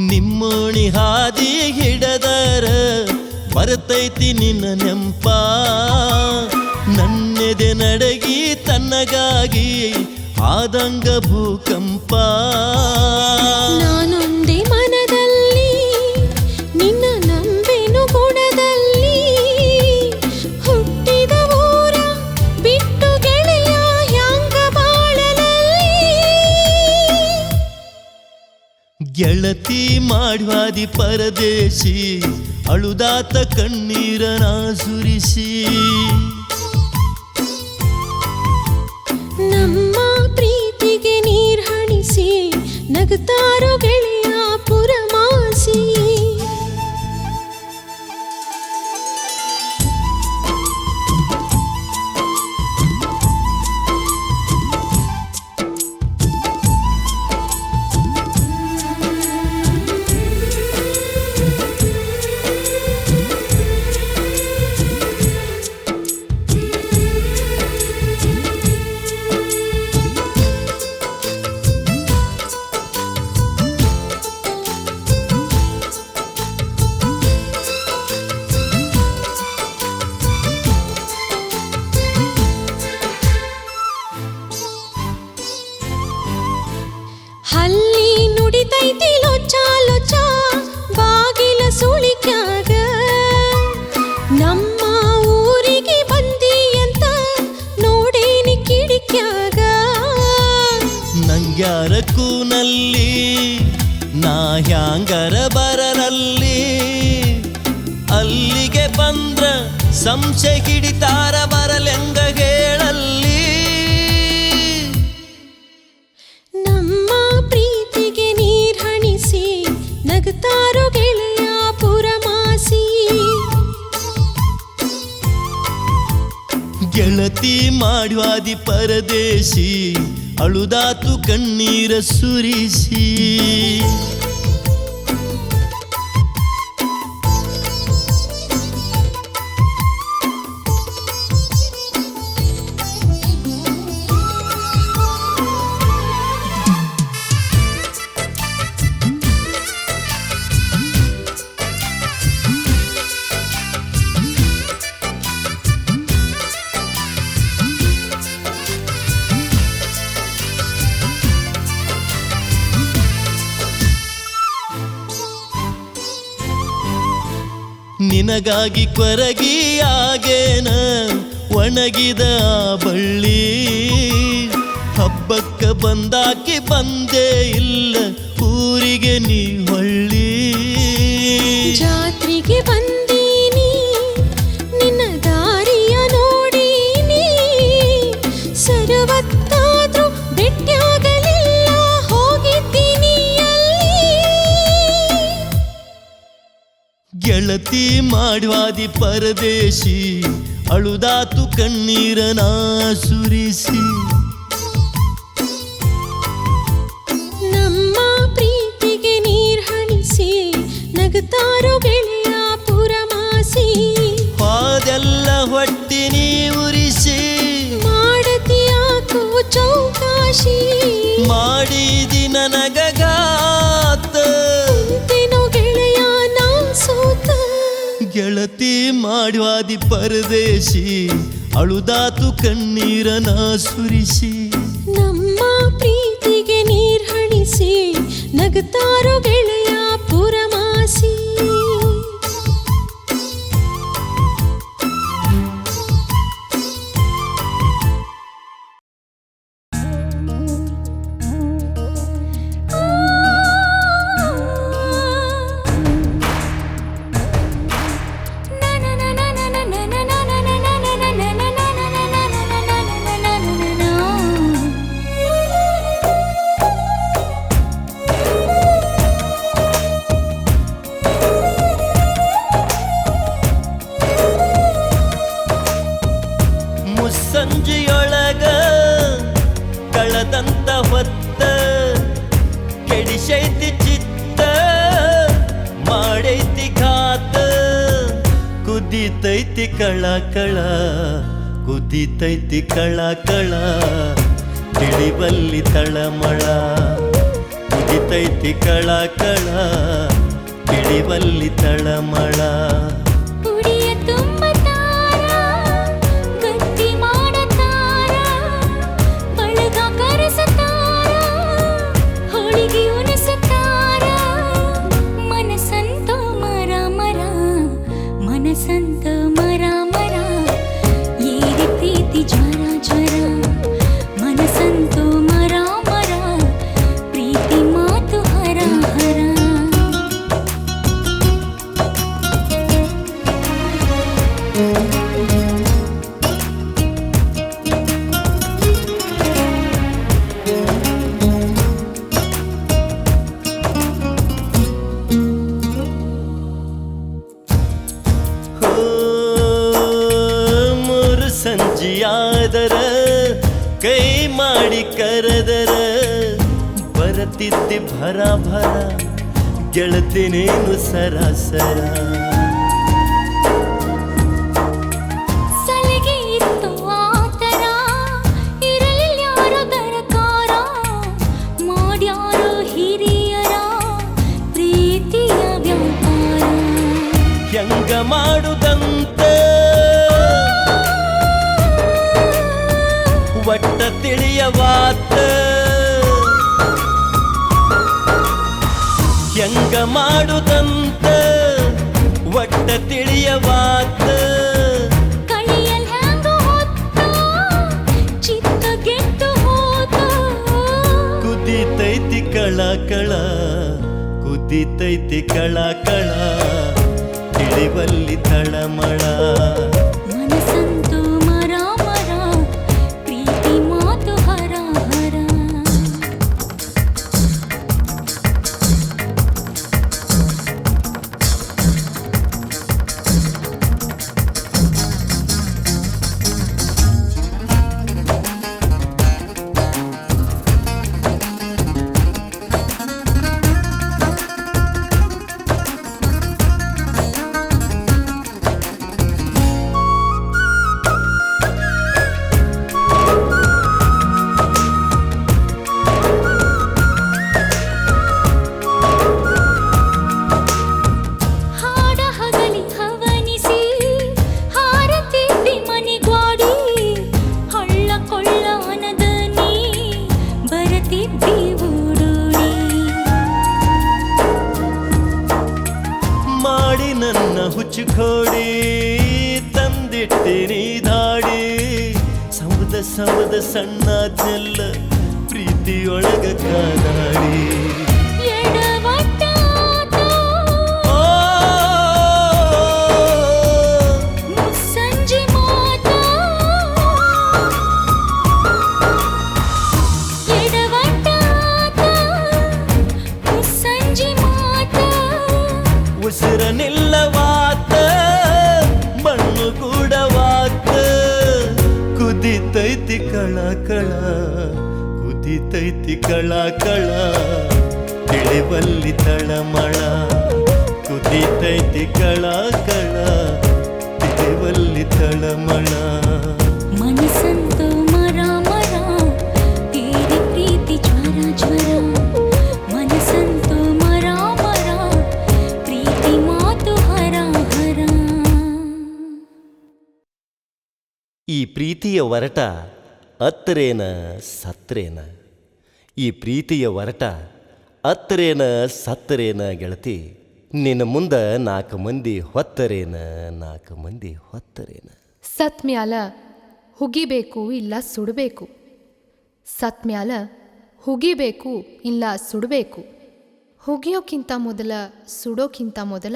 ನಿಮ್ಮೋಣಿ ಹಾದಿ ಹಿಡದರ ಬರ್ತೈತಿ ನಿನ್ನ ನೆಂಪ. ನನ್ನೆದೆ ನಡಗಿ ತನ್ನಗಾಗಿ ಆದಂಗ ಭೂಕಂಪ. ನಾನೊಂದೇ ಮನದಲ್ಲಿ ನಿನ್ನ ನಂಬೆನು ಗುಣದಲ್ಲಿ. ಹುಟ್ಟಿದ ಊರ ಬಿಟ್ಟು ಗೆಳೆಯ ಹ್ಯಾಂಗ ಬಾಳಲಲ್ಲಿ. ಗೆಳತಿ ಮಾಡ್ವಾದಿ ಪರದೇಶಿ ಅಳುದಾತ ಕಣ್ಣೀರನ ಸುರಿಸಿ. ನಮ್ಮ ಪ್ರೀತಿಗೆ ನೀರ್ ಹಣಿಸಿ ನಗತಾರೋ ಗೆಳೆಯ ಪುರಮಾಸಿ. ಹಲ್ಲಿ ನುಡಿತೈತಿ ಲೊಚ್ಚ ಲೊಚ್ಚ ಬಾಗಿಲ ಸುಳಿಕ್ಯಾಗ. ನಮ್ಮ ಊರಿಗೆ ಬಂದಿ ಅಂತ ನೋಡೇನಿ ಕಿಡಿಕ್ಯಾಗ. ನಂಗ್ಯಾರ ಕೂನಲ್ಲಿ ನಾ ಹ್ಯಾಂಗರ ಬರನಲ್ಲಿ. ಅಲ್ಲಿಗೆ ಬಂದ್ರ ಸಂಶಯ ಹಿಡಿತಾರ ಬರಲೆಂಗ ಹೇಳಲ್ಲಿ. ನಮ್ಮ ಪ್ರೀತಿಗೆ ನೀರ್ ಹಣಿಸಿ ನಗತಾರೋ ಗೆಳೆಯ ಪುರಮಾಸಿ. ಗೆಳತಿ ಮಾಡ್ವಾದಿ ಪರದೇಶಿ ಅಳುದಾತು ಕಣ್ಣೀರ ಸುರಿಸಿ. ನಿನಗಾಗಿ ಕೊರಗಿ ಆಗೇನ ಒಣಗಿದ ಬಳ್ಳಿ. ಹಬ್ಬಕ್ಕ ಬಂದಾಕಿ ಬಂದೇ ಇಲ್ಲ ಊರಿಗೆ ನೀ ಹೊಳ್ಳಿ. ಜಾತ್ರೆಗೆ ಬಂದೀನಿ ನಿನ್ನ ದಾರಿಯ ನೋಡೀನಿ. ಸರ್ವತ್ತಾದ್ರೂ ಭೇಟ್ಯಾಗ ಗೆಳತಿ ಮಾಡ್ವಾದಿ ಪರದೇಶಿ ಅಳುದಾತು ಕಣ್ಣೀರನ ಸುರಿಸಿ. ನಮ್ಮ ಪ್ರೀತಿಗೆ ನೀರ್ ಹಣಿಸಿ ನಗತಾರೋ ಗೆಳೆಯ ಪುರಮಾಸಿ. ಹಾದೆಲ್ಲ ಹೊಟ್ಟಿ ನೀ ಉರಿಸಿ ಮಾಡತಿಯಾಕೋ ಚೌಕಾಶಿ. ಮಾಡಿದಿ ನನಗಾತ ತಿನೋ ಗೆಳೆಯ ನಾ ಸೋತ. ಗೆಳತಿ ಮಾಡ್ವಾದಿ ಪರದೇಶಿ ಅಳುದಾತು ಕಣ್ಣೀರನ ಸುರಿಸಿ. ನಮ್ಮ ಪ್ರೀತಿಗೆ ನೀರ್ ಹಣಿಸಿ ನಗತಾರೋ ಗೆಳೆಯ ಪುರಮಾಸಿ. ಸಂಜೆಯೊಳಗ ಕಳದಂತ ಹೊತ್ತ ಕೆಡಿಸೈತಿ ಚಿತ್ತ ಮಾಡೈತಿ ಘಾತ. ಕುದಿತೈತಿ ಕಳ ಕಳ ಕುದಿತೈತಿ ಕಳ ಕಳ ತಿಳಿವಲ್ಲಿ ತಳಮಳ. ಕುದಿತೈತಿ ಕಳ ಕಳ ತಿಳಿವಲ್ಲಿ ತಳಮಳ. ಸಂತ ಮರ ಮರ ಏರಿ ಪ್ರೀತಿ ಜ್ವರ ಜ್ವರ. ಮನಸಂತೋ ಮರ ಮರ ಪ್ರೀತಿ ಮಾತು ಹರ ಹರ. ಸಂಜಿಯಾದರ ಕೈ ಮಾಡಿ ಕರೆದರ ಬರತಿದ್ದಿ ಭರ ಭರ ಗೆಳತಿನೇನು ಸರಾಸರ. ಸಲಿಗೆ ಇತ್ತು ಆತರ ಇರಲಿಲ್ಲ ಯಾರೋ ದರಕಾರ. ಮಾಡ್ಯಾರೋ ಹಿರಿಯರ ಪ್ರೀತಿಯ ವ್ಯಾಪಾರ. ಹೆಂಗ ಮಾಡುದಂತ ಒಟ್ಟ ತಿಳಿಯವಾತ. ಹೆಂಗ ಮಾಡುದಂತ ಒಟ್ಟ ತಿಳಿಯವಾತ. ಕಳಿಯಲ್ ಹ್ಯಾಂಗ ಹೊತ್ತ ಚಿತ್ತ ಗೆಟ್ಟು ಹೋತ. ಕುದಿತೈತಿ ಕಳ ಕಳ ಕುದಿತೈತಿ ಕಳ ಕಳ ತಿಳಿವಲ್ಲಿ ತಳಮಳ. ಮನಸಂತೋ ಮರ ಮರ ಪ್ರೀತಿ ಮಾತು ಹರ ಹರ. ಹುಚ್ಚುಕೋಡಿ ತಂದಿಟ್ಟಿನಿ ದಾಡಿ. ಸವದ ಸಣ್ಣದೆಲ್ಲ ಪ್ರೀತಿಯೊಳಗ ಕಾದಾಡಿ. ಉಸಿರ ನಿಲ್ಲವಾತ ಮಣ್ಣು ಗೂಡವಾತ ಕುದಿತೈತಿ ಕಳ ಕಳ ಕುದಿತೈತಿ ಕಳ ಕಳ ತಿಳಿವಲ್ಲಿ ತಳಮಳ ಕುದಿತೈತಿ ಕಳ ಕಳ ತಿಳಿವಲ್ಲಿ ತಳಮಳ ಮನಸ್ಸಂತೂ ಮರ ಮರ ತೀರಿ ಪ್ರೀತಿ ಜ್ವರ ಜ್ವರ ಮನಸ್ಸಂತೂ ಮರ ಮರ ಪ್ರೀತಿ ಮಾತು ಹರ ಹರ ಈ ಪ್ರೀತಿಯ ಒರಟ ಅತ್ತರೇನ ಸತ್ರೇನ ಈ ಪ್ರೀತಿಯ ಒರಟ ಅತ್ತರೇನ ಸತ್ತರೇನ ಗೆಳತಿ ನಿನ್ನ ಮುಂದ 4 ಮಂದಿ ಹೊತ್ತರೇನ 4 ಮಂದಿ ಹೊತ್ತರೇನ ಸತ್ ಮ್ಯಾಲ ಹುಗಿಬೇಕು ಇಲ್ಲ ಸುಡಬೇಕು ಸತ್ ಮ್ಯಾಲ ಹುಗಿಬೇಕು ಇಲ್ಲ ಸುಡಬೇಕು ಹುಗಿಯೋಕ್ಕಿಂತ ಮೊದಲ ಸುಡೋಕ್ಕಿಂತ ಮೊದಲ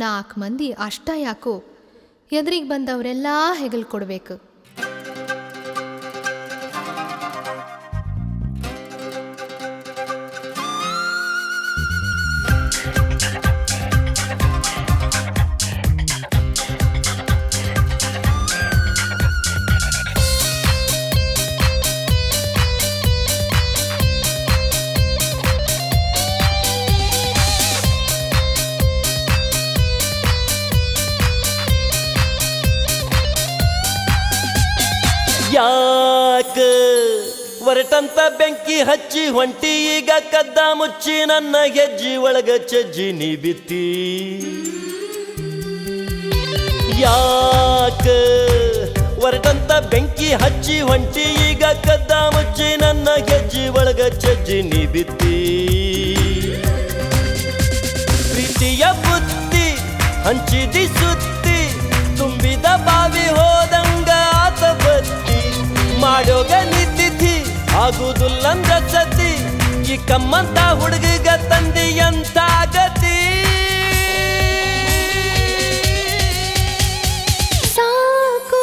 4 ಮಂದಿ ಅಷ್ಟ ಯಾಕೋ ಎದುರಿಗೆ ಬಂದವರೆಲ್ಲ ಹೆಗಲ್ ಕೊಡಬೇಕು ಯಾಕ ಹೊರಟಂತ ಬೆಂಕಿ ಹಚ್ಚಿ ಹೊಂಟಿ ಈಗ ಕದ್ದ ಮುಚ್ಚಿ ನನ್ನ ಹೆಜ್ಜಿ ಒಳಗ ಚಜ್ಜಿ ನೀ ಬಿತ್ತಿ ಯಾಕ ಹೊರಟಂತ ಬೆಂಕಿ ಹಚ್ಚಿ ಹೊಂಟಿ ಈಗ ಕದ್ದ ಮುಚ್ಚಿ ನನ್ನ ಹೆಜ್ಜಿ ಒಳಗ ಚಜ್ಜಿ ನೀ ಬಿತ್ತಿ ಪ್ರೀತಿಯ ಬುತ್ತಿ ಹಂಚಿದಿ ಸುತ್ತಿ ತುಂಬಿದ ಬಾವಿ ಹೋದಂಗ ಆತ ಬತ್ತಿ ಮಾಡೋಗ ನಿಂತಿದ್ದಿ ಆಗುದಿಲ್ಲಂದ್ರ ಸತಿ ಈ ಕಮ್ಮಂತ ಹುಡುಗಿಗ ತಂದಿ ಅಂತ ಗತಿ ಸಾಕು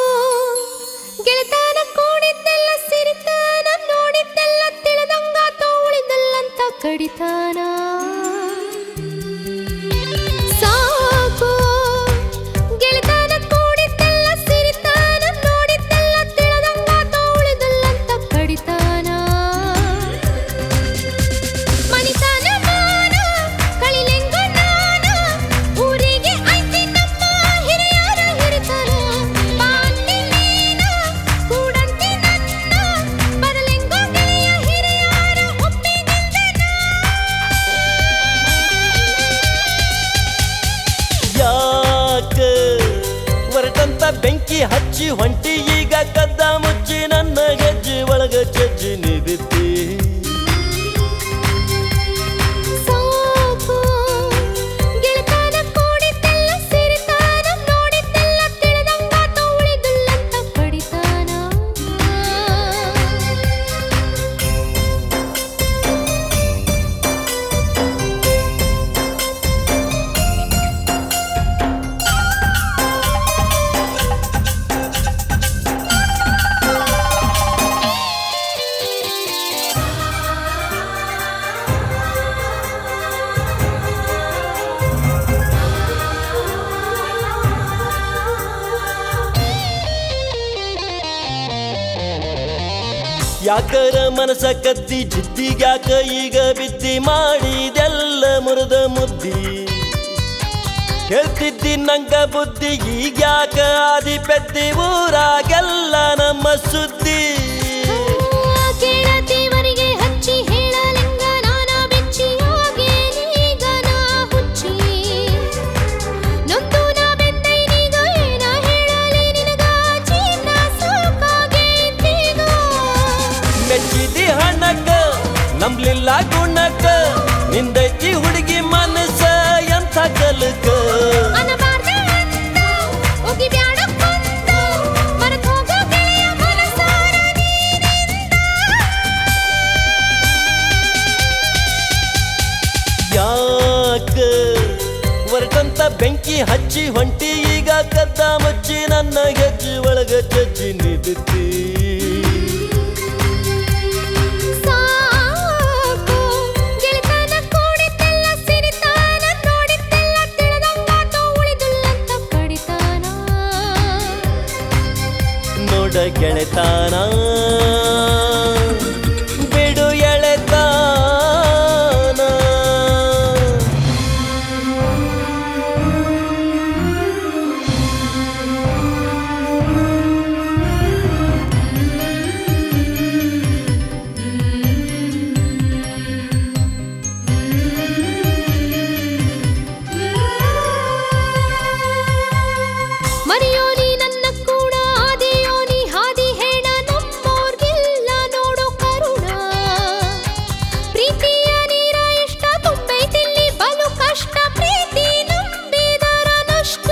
ಗೆಳತನ ಕೂಡಿದ್ದೆಲ್ಲ ಸಿರಿತಾನ ನೋಡಿದ್ದೆಲ್ಲ ತಿಳಿದಂಗಾತ ಉಳಿದಲ್ಲಂತ ಕಡಿತಾನ ಸಾಕು ಗೆಳತನ ಕೂಡಿದ್ದೆಲ್ಲ ಸಿರಿತಾನ ನೋಡಿದ್ದೆಲ್ಲ ತಿಳಿದಂಗಾತ ಉಳಿದಲ್ಲಂತ ಕಡಿತಾನ ಮನಿತನ ಮಾನ ಕಳಿಲೆಂಗ ನಾನ ಊರಿಗೆ ಐತಿ ನಮ್ಮ ಹಿರಿಯರ ಹಿರಿತನ ಬಾಂತಿ ನೀನ ಕೂಡಂತಿ ನನ್ನ ಬರಲೆಂಗೋ ಗೆಳೆಯ ಹಿರಿಯರ ಒಪ್ಪಿಗೆಂದನ ಯಾಕ ಹೊರಟಂತ ಬೆಂಕಿ ಹಚ್ಚಿ ಹೊಂಟಿ ಈಗ ಕದ್ದ ಮುಚ್ಚಿ ನನ್ನ ಹೆಜ್ಜೆ ಒಳಗ ಚಜ್ಜಿ ನೀ ಬಿತ್ತಿ ಸಾಕು ಗೆಳತನ ಕೂಡಿದ್ದೆಲ್ಲ ಸಿರಿತಾನ ನೋಡಿದ್ದೆಲ್ಲ ತಿಳಿದಂಗಾತ ಉಳಿದಲ್ಲಂತ ಕಡಿತಾನ ಯಾಕರ ಮನಸ ಕದ್ದಿ ಜಿದ್ದಿಗ್ಯಾಕ ಈಗ ಬಿದ್ದಿ ಮಾಡಿದೆಲ್ಲ ಮುರಿದ ಮುದ್ದಿ ಹೇಳ್ತಿದ್ದಿ ನಂಗ ಬುದ್ಧಿ ಈಗ್ಯಾಕ ಆದಿ ಪೆದ್ದಿ ಊರಾಗೆಲ್ಲ ನಮ್ಮ ಸುದ್ದಿ ಕೇಳತೀವರಿಗೆ ಹಚ್ಚಿ ಹೇಳಲಿಂಗ ನಾನ ಬೆಚ್ಚಿ ಹೋಗೇನೀಗ ನಾ ಹುಚ್ಚಿ ನೊಂದು ನಾ ಬೆಂದೈನೀಗ ಏನ ಹೇಳಲಿ ನಿನಗ ಜೀವನ ಸಾಕಾಗೈತೀಗ ಮೆಚ್ಚಿದಿ ಹಣಕ್ಕ ನಂಬ್ಲಿಲ್ಲ ಗುಣಕ್ಕ ನಿಂದೈತಿ ಹುಡುಗಿ ಮನಸ್ಸ ಎಂಥ ಕಲಕ ಅನಬಾರ್ದ ಅಂತ ಒಗಿಬ್ಯಾಡ ಕೊಂತ ಮರೆತ್ ಹೋಗೋ ಗೆಳೆಯ ಮನಸಾರ ನೀನಿಂದ ಯಾಕ ಹೊರಟಂತ ಬೆಂಕಿ ಹಚ್ಚಿ ಹೊಂಟಿ ಈಗ ಕದ್ದ ಮುಚ್ಚಿ ನನ್ನ ಹೆಜ್ಜೆ ಒಳಗ ಚಜ್ಜಿ ನೀ ಬಿತ್ತಿ ಸಾಕು ಗೆಳತನ ಕೂಡಿದ್ದೆಲ್ಲ ಸಿರಿತಾನ ನೋಡಿದ್ದೆಲ್ಲ ತಿಳಿದಂಗಾತ ನೋಡ ಗೆಳೆತಾನ ಬಿಡು ಎಳೆತಾನ. ಮರೆಯೋನಿ ನನ್ನ ಕೂಡ ಆದಿಯೋನಿ ಹಾದಿ ಹೇಳ ನಮ್ಮೋರ್ಗಿಲ್ಲ ನೋಡು ಕರುಣ. ಪ್ರೀತಿಯ ನೀರ ಇಷ್ಟ ತುಂಬೈತಿಲ್ಲಿ ಬಲು ಕಷ್ಟ ಪ್ರೀತಿ ನಂಬಿದರ ನಷ್ಟ.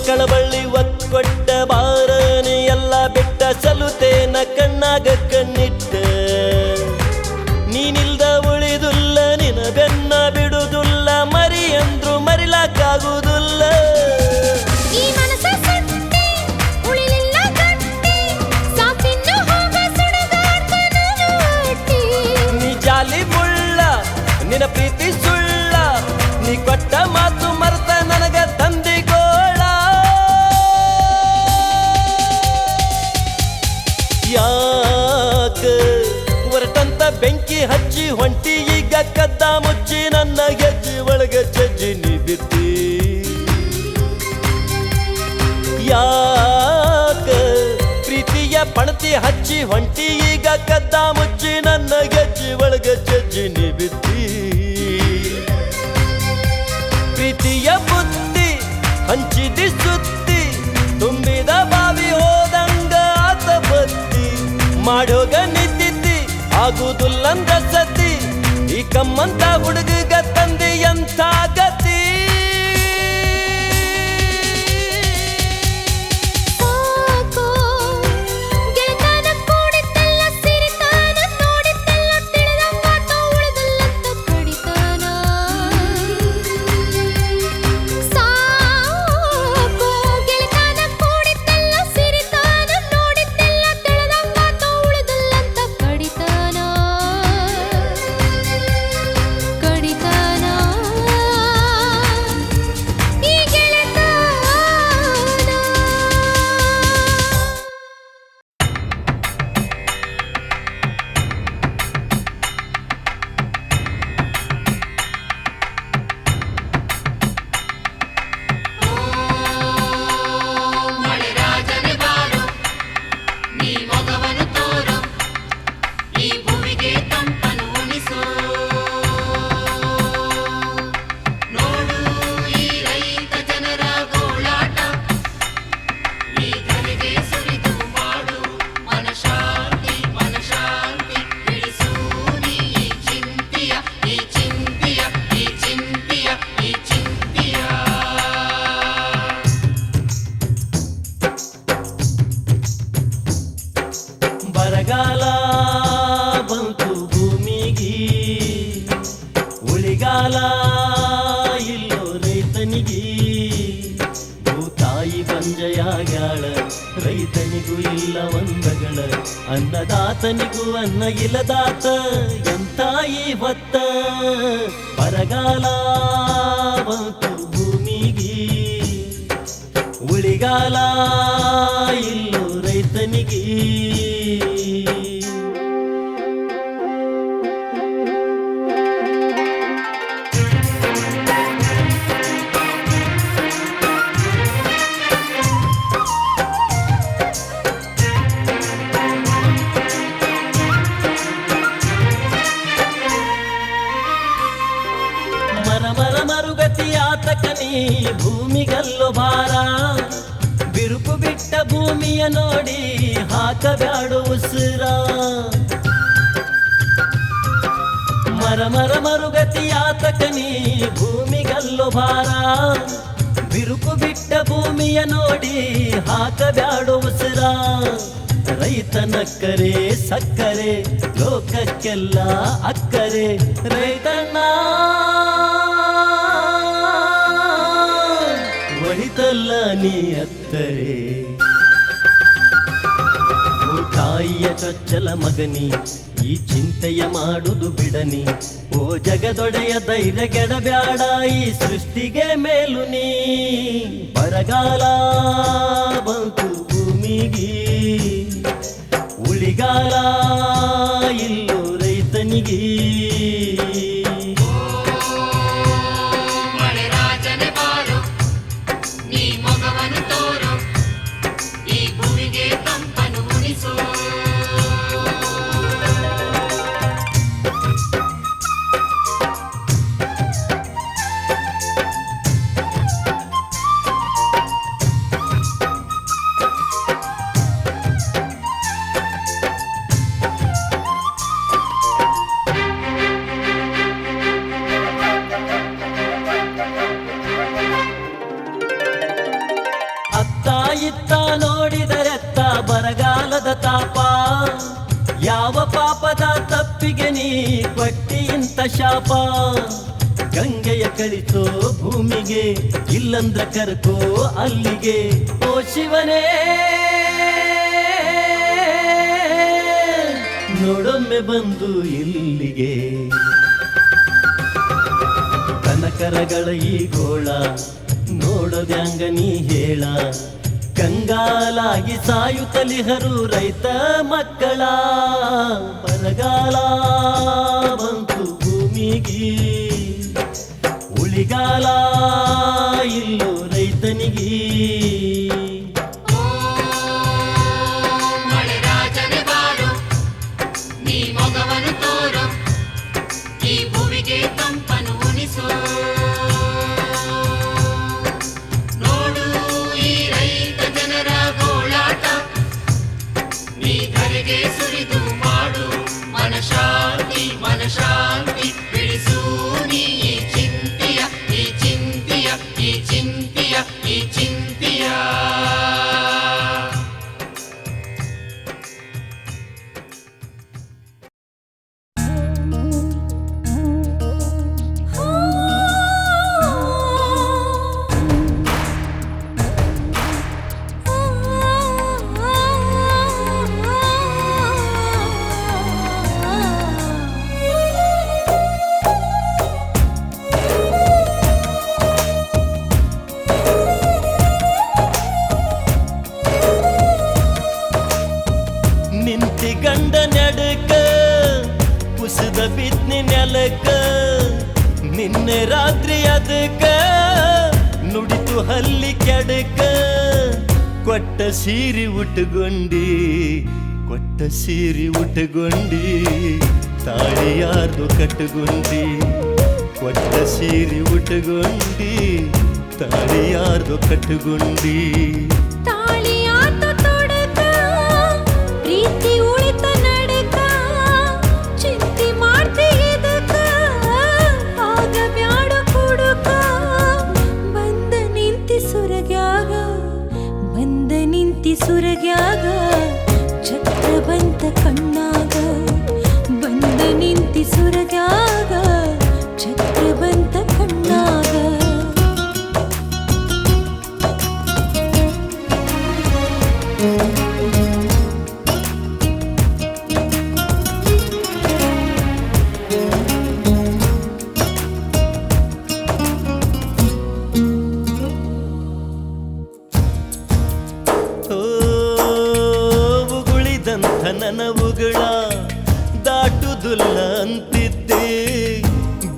ಕಳಬಳ್ಳಿ ಒಕ್ಕೊಟ್ಟ ಬಾರನೆ ಎಲ್ಲ ಬಿಟ್ಟ ಸಲುತೇನ ಕಣ್ಣಾಗ ಕಣ್ಣಿಟ್ಟ. ನೀನಿಲ್ದ ಉಳಿದುಲ್ಲ ನಿನ ಬೆನ್ನ ಬಿಡುದುಲ್ಲ ಮರಿ ಅಂದ್ರು ಮರಿಲಾಕಾಗುವುದಿಲ್ಲ. ಈ ಮನಸ ಸತ್ತೆ ಉಳಿಲಿಲ್ಲ ಗಟ್ಟಿ ಸಾಕಿನ್ನು ಹೋಗ ಸುಡಗಾಡ್ತನ ನಾಟಿ. ನೀ ಜಾಲಿ ಮುಳ್ಳ ನಿನ ಪ್ರೀತಿ ಸುಳ್ಳ ನೀ ಕೊಟ್ಟ ಮಾತು ಮರ್ತ ನನಗ ತಂದಿಗೋಳ. ಯಾಕ ಹೊರಟಂತ ಬೆಂಕಿ ಹಚ್ಚಿ ಹೊಂಟಿ ಈಗ ಕದ್ದ ಮುಚ್ಚಿ ನನ್ನ ಗೆಜ್ಜಿ ಒಳಗ ಜಜ್ಜಿ ನೀ ಬಿತ್ತಿ. ಯಾಕ ಪ್ರೀತಿಯ ಪಣತಿ ಹಚ್ಚಿ ಹೊಂಟಿ ಈಗ ಕದ್ದ ಮುಚ್ಚಿ ನನ್ನ ಗೆಜ್ಜಿ ಒಳಗ ಜಜ್ಜಿ ನೀ ಬಿತ್ತಿ. ಪ್ರೀತಿಯ ಬುದ್ಧಿ ಹಂಚಿದಿ ಸುತ್ತಿ ತುಂಬಿದ ಬಾವಿ ಹೋದಂಗ ಆತ ಬತ್ತಿ. ಮಾಡೋಗ ನಿದ್ದಿದ್ದಿ ಆಗುದುಲ್ಲಂದ ಸತಿ ಈ ಕಮ್ಮಂತ ಹುಡುಗ ತಂದಿ ಎಂಥ ಗತಿ. ಸಾಕೋ ಗೆಳೆತನ ಕೂಡಿದ್ದೆಲ್ಲ ಸಿರಿತಾನ ನೋಡಿದ್ದೆಲ್ಲ ತಿಳಿದಂಗಾತ ಉಳಿದಲ್ಲಂತ ಕಡಿತಾನ. ಸಾಕೋ ಗೆಳೆತನ ಕೂಡಿದ್ದೆಲ್ಲ ಸಿರಿತಾನ ನೋಡಿದ್ದೆಲ್ಲ ತಿಳಿದಂಗಾತ ಉಳಿದಲ್ಲಂತ ಕಡಿತಾನ ಕಡಿತಾನ ಈ ಗೆಳೆತನ. ಮಳೆರಾಜನೆ ಬಾರೋ ನೀ ಮೊಗವನ್ನು ತೋರೋ ಈ ಭೂಮಿಗೆ ತಂಪನು ಉಣಿಸೋ. ನೋಡು ಈ ರೈತ ಜನರ ಗೋಳಾಟ ಈ ಧರೆಗೆ ಸುರಿದು ಮಾಡು ಮನಶಾಂತಿ ಮನಶಾಂತಿ ಬಿಡಿಸು ನೀ ಈ ಚಿಂತೆಯ ಈ ಚಿಂತೆಯ ಈ ಚಿಂತೆಯ ಈ ಚಿಂತೆಯ. ಬರಗಾಲ ಬಂತು ಭೂಮಿಗಿ ಉಳಿಗಾಲ ಇಲ್ಲೋ ರೈತನಿಗಿ. ಭೂತಾಯಿ ಬಂಜೆಯಾಗ್ಯಾಳ ರೈತನಿಗೂ ಇಲ್ಲ ಒಂದಗಳ. ಅನ್ನದಾತನಿಗೂ ಅನ್ನ ಇಲ್ಲದಾತ ಎಂತಾಯಿ ಹೊತ್ತ. ಬರಗಾಲ ಬಂತು ಭೂಮಿಗಿ ಉಳಿಗಾಲ ಇಲ್ಲೋ ರೈತನಿಗಿ. ಮರ ಮರ ಮರುಗತಿ ಆತಕನಿ ಭೂಮಿಗಲ್ಲು ಭಾರ. ಬಿರುಕು ಬಿಟ್ಟ ಭೂಮಿಯ ನೋಡಿ ಹಾಕಬ್ಯಾಡು ಉಸಿರ. ಮರ ಮರ ಮರುಗತಿ ಆತಕನಿ ಭೂಮಿಗಲ್ಲು ಭಾರ. ಬಿರುಕು ಬಿಟ್ಟ ಭೂಮಿಯ ನೋಡಿ ಹಾಕಬ್ಯಾಡು ಉಸಿರ. ರೈತನಕ್ಕರೆ ಸಕ್ಕರೆ ಲೋಕಕ್ಕೆಲ್ಲ ಅಕ್ಕರೆ ರೈತಣ್ಣ. ಒಳಿತಲ್ಲ ನೀ ಅತ್ತರೆ ತಾಯಿಯ ಚೊಚ್ಚಲ ಮಗನಿ ಈ ಚಿಂತೆಯ ಮಾಡುದು ಬಿಡನಿ. ಓ ಜಗದೊಡೆಯ ಧೈರ್ಯ ಗೆಡಬ್ಯಾಡ ಈ ಸೃಷ್ಟಿಗೆ ಮೇಲು ನೀ. ಬರಗಾಲ ಬಂತು ಭೂಮಿ ಭೂಮಿಗೆ ಉಳಿಗಾಲ ಇಲ್ಲೋ ರೈತನಿಗೆ. ಮಳೆ ರಾಜನೆ ಬಾರು ನೀ ಮೊಗವನ್ನು ತೋರು ಈ ಭೂಮಿಗೆ ತಂಪನು ಉಣಿಸು. ಅತ್ತ ಇತ್ತ ನೋಡಿದರೆತ್ತ ಬರಗಾಲದ ತಾಪ, ಯಾವ ಪಾಪದ ತಪ್ಪಿಗೆ ನೀ ಕೊಟ್ಟಿ ಇಂಥ ಶಾಪ. ಗಂಗೆಯ ಕಳಿಸೋ ಭೂಮಿಗೆ ಇಲ್ಲಂದ್ರ ಕರ್ಕೋ ಅಲ್ಲಿಗೆ. ಓ ಶಿವನೇ ನೋಡೊಮ್ಮೆ ಬಂದು ಇಲ್ಲಿಗೆ. ಕನಕರಗಳ ಈ ಗೋಳ ನೋಡೋದ್ಯಾಂಗ ನೀ ಹೇಳ. ಕಂಗಾಲಾಗಿ ಸಾಯುತ್ತಲಿಹರು ರೈತ ಮಕ್ಕಳ. ಬರಗಾಲ ಬಂತು ಭೂಮಿಗೆ ಉಳಿಗಾಲ ಇಲ್ಲೋ ರೈತನಿಗೆ. ಮಳೆ ರಾಜನೆ ಬಾರು ನೀ ಮೊಗವನ್ನು ತೋರು ಈ ಭೂಮಿಗೆ ತಂಪನು ಉಣಿಸು. ನೋಡು ಈ ರೈತ ಜನರ ಗೋಳಾಟ ನೀ ಧರೆಗೆ ಸುರಿದು ಮಾಡು ಮನಶಾಂತಿ ಮನಶಾಂತಿ. ಬಿಡಿಸು ನೀ ಈ ಚಿಂತೆಯ ಈ ಚಿಂತೆಯ ಈ ಚಿಂತೆಯ ಈ ಚಿಂತೆಯ. ನಿಂತಿ ಗಂಡ ನಡಕ ಕುಸಿದ ಬಿದ್ನಿ ನೆಲಕ. ನಿನ್ನೆ ರಾತ್ರಿ ಅದಕ್ಕ ನುಡಿತು ಹಲ್ಲಿ ಕೆಡಕ. ಕೊಟ್ಟ ಸೀರೆ ಉಟ್ಟುಗೊಂಡಿ ಕೊಟ್ಟ ಸೀರೆ ಉಟ್ಟುಗೊಂಡಿ ತಾಳಿಯಾರ್ದು ಕಟ್ಟುಗೊಂಡಿ. ಕೊಟ್ಟ ಸೀರೆ ಉಟ್ಟುಗೊಂಡಿ ತಾಳಿಯಾರ್ದು ಕಟ್ಟುಗೊಂಡಿ. ತಾಳಿಯಾತ ತೊಡಕ ಪ್ರೀತಿ ಉಳಿತ ನಡಕ ಚಿಂತೆ ಮಾಡ್ತಿ ಇದಕ್ಕ ಆಗ ಬ್ಯಾಡ ಕುಡುಕ. ಬಂದ ನಿಂತಿ ಸುರಗ್ಯಾಗ ಬಂದ ನಿಂತಿ ಸುರಗ್ಯಾಗ ಚಕ್ರ ಬಂತ ಕಣ್ಣಾಗ. ಬಂದ ನಿಂತಿ ಸುರಗ್ಯಾಗ ಚಕ್ರ ಬಂತ ಕಣ್ಣಾಗ. ಉಗುಳಿದಂಥ ನನ್ನ ಉಗುಳ ದಾಟುದುಲ್ಲ ಅಂತಿದ್ದೆ.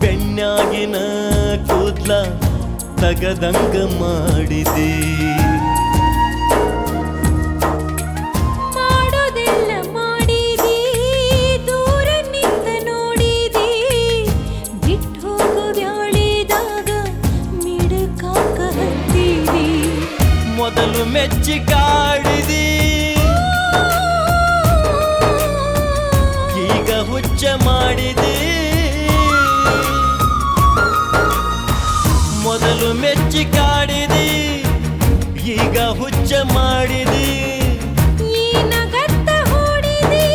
ಬೆಣ್ಣಾಗಿನ ಕೂದ್ಲ ತಗದಂಗ ಮಾಡಿದೆ. ಮಾಡೋದೆಲ್ಲ ಮಾಡಿದಿ ದೂರ ನಿಂತ ನೋಡಿದಿ. ಬಿಟ್ಟು ಹೋಗೋ ಬ್ಯಾಳಿದಾಗ ಮಿಡಕಾಕ ಹತ್ತಿದಿ. ಮೊದಲು ಮೆಚ್ಚಿ ಕಾಡಿದಿ ಈಗ ಹುಚ್ಚ ಮಾಡಿದಿ. ಮೊದಲು ಮೆಚ್ಚಿ ಕಾಡಿದಿ ಈಗ ಹುಚ್ಚ ಮಾಡಿದಿ. ಏನಗತ್ತ ಹೂಡಿದಿ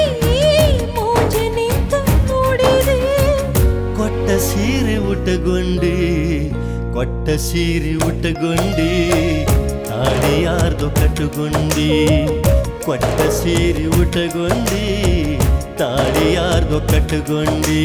ಮೋಜ ನಿಂತ ನೋಡಿದಿ. ಕೊಟ್ಟ ಸೀರೆ ಉಟ್ಟುಗೊಂಡಿ ಕೊಟ್ಟ ಸೀರೆ ಉಟ್ಟುಗೊಂಡಿ ತಾಳಿಯಾರ್ದು ಕಟ್ಟುಗೊಂಡಿ. ಕೊಟ್ಟ ಸೀರೆ ಉಟ್ಟುಗೊಂಡಿ ತಾಳಿಯಾರ್ದು ಕಟ್ಟುಗೊಂಡಿ.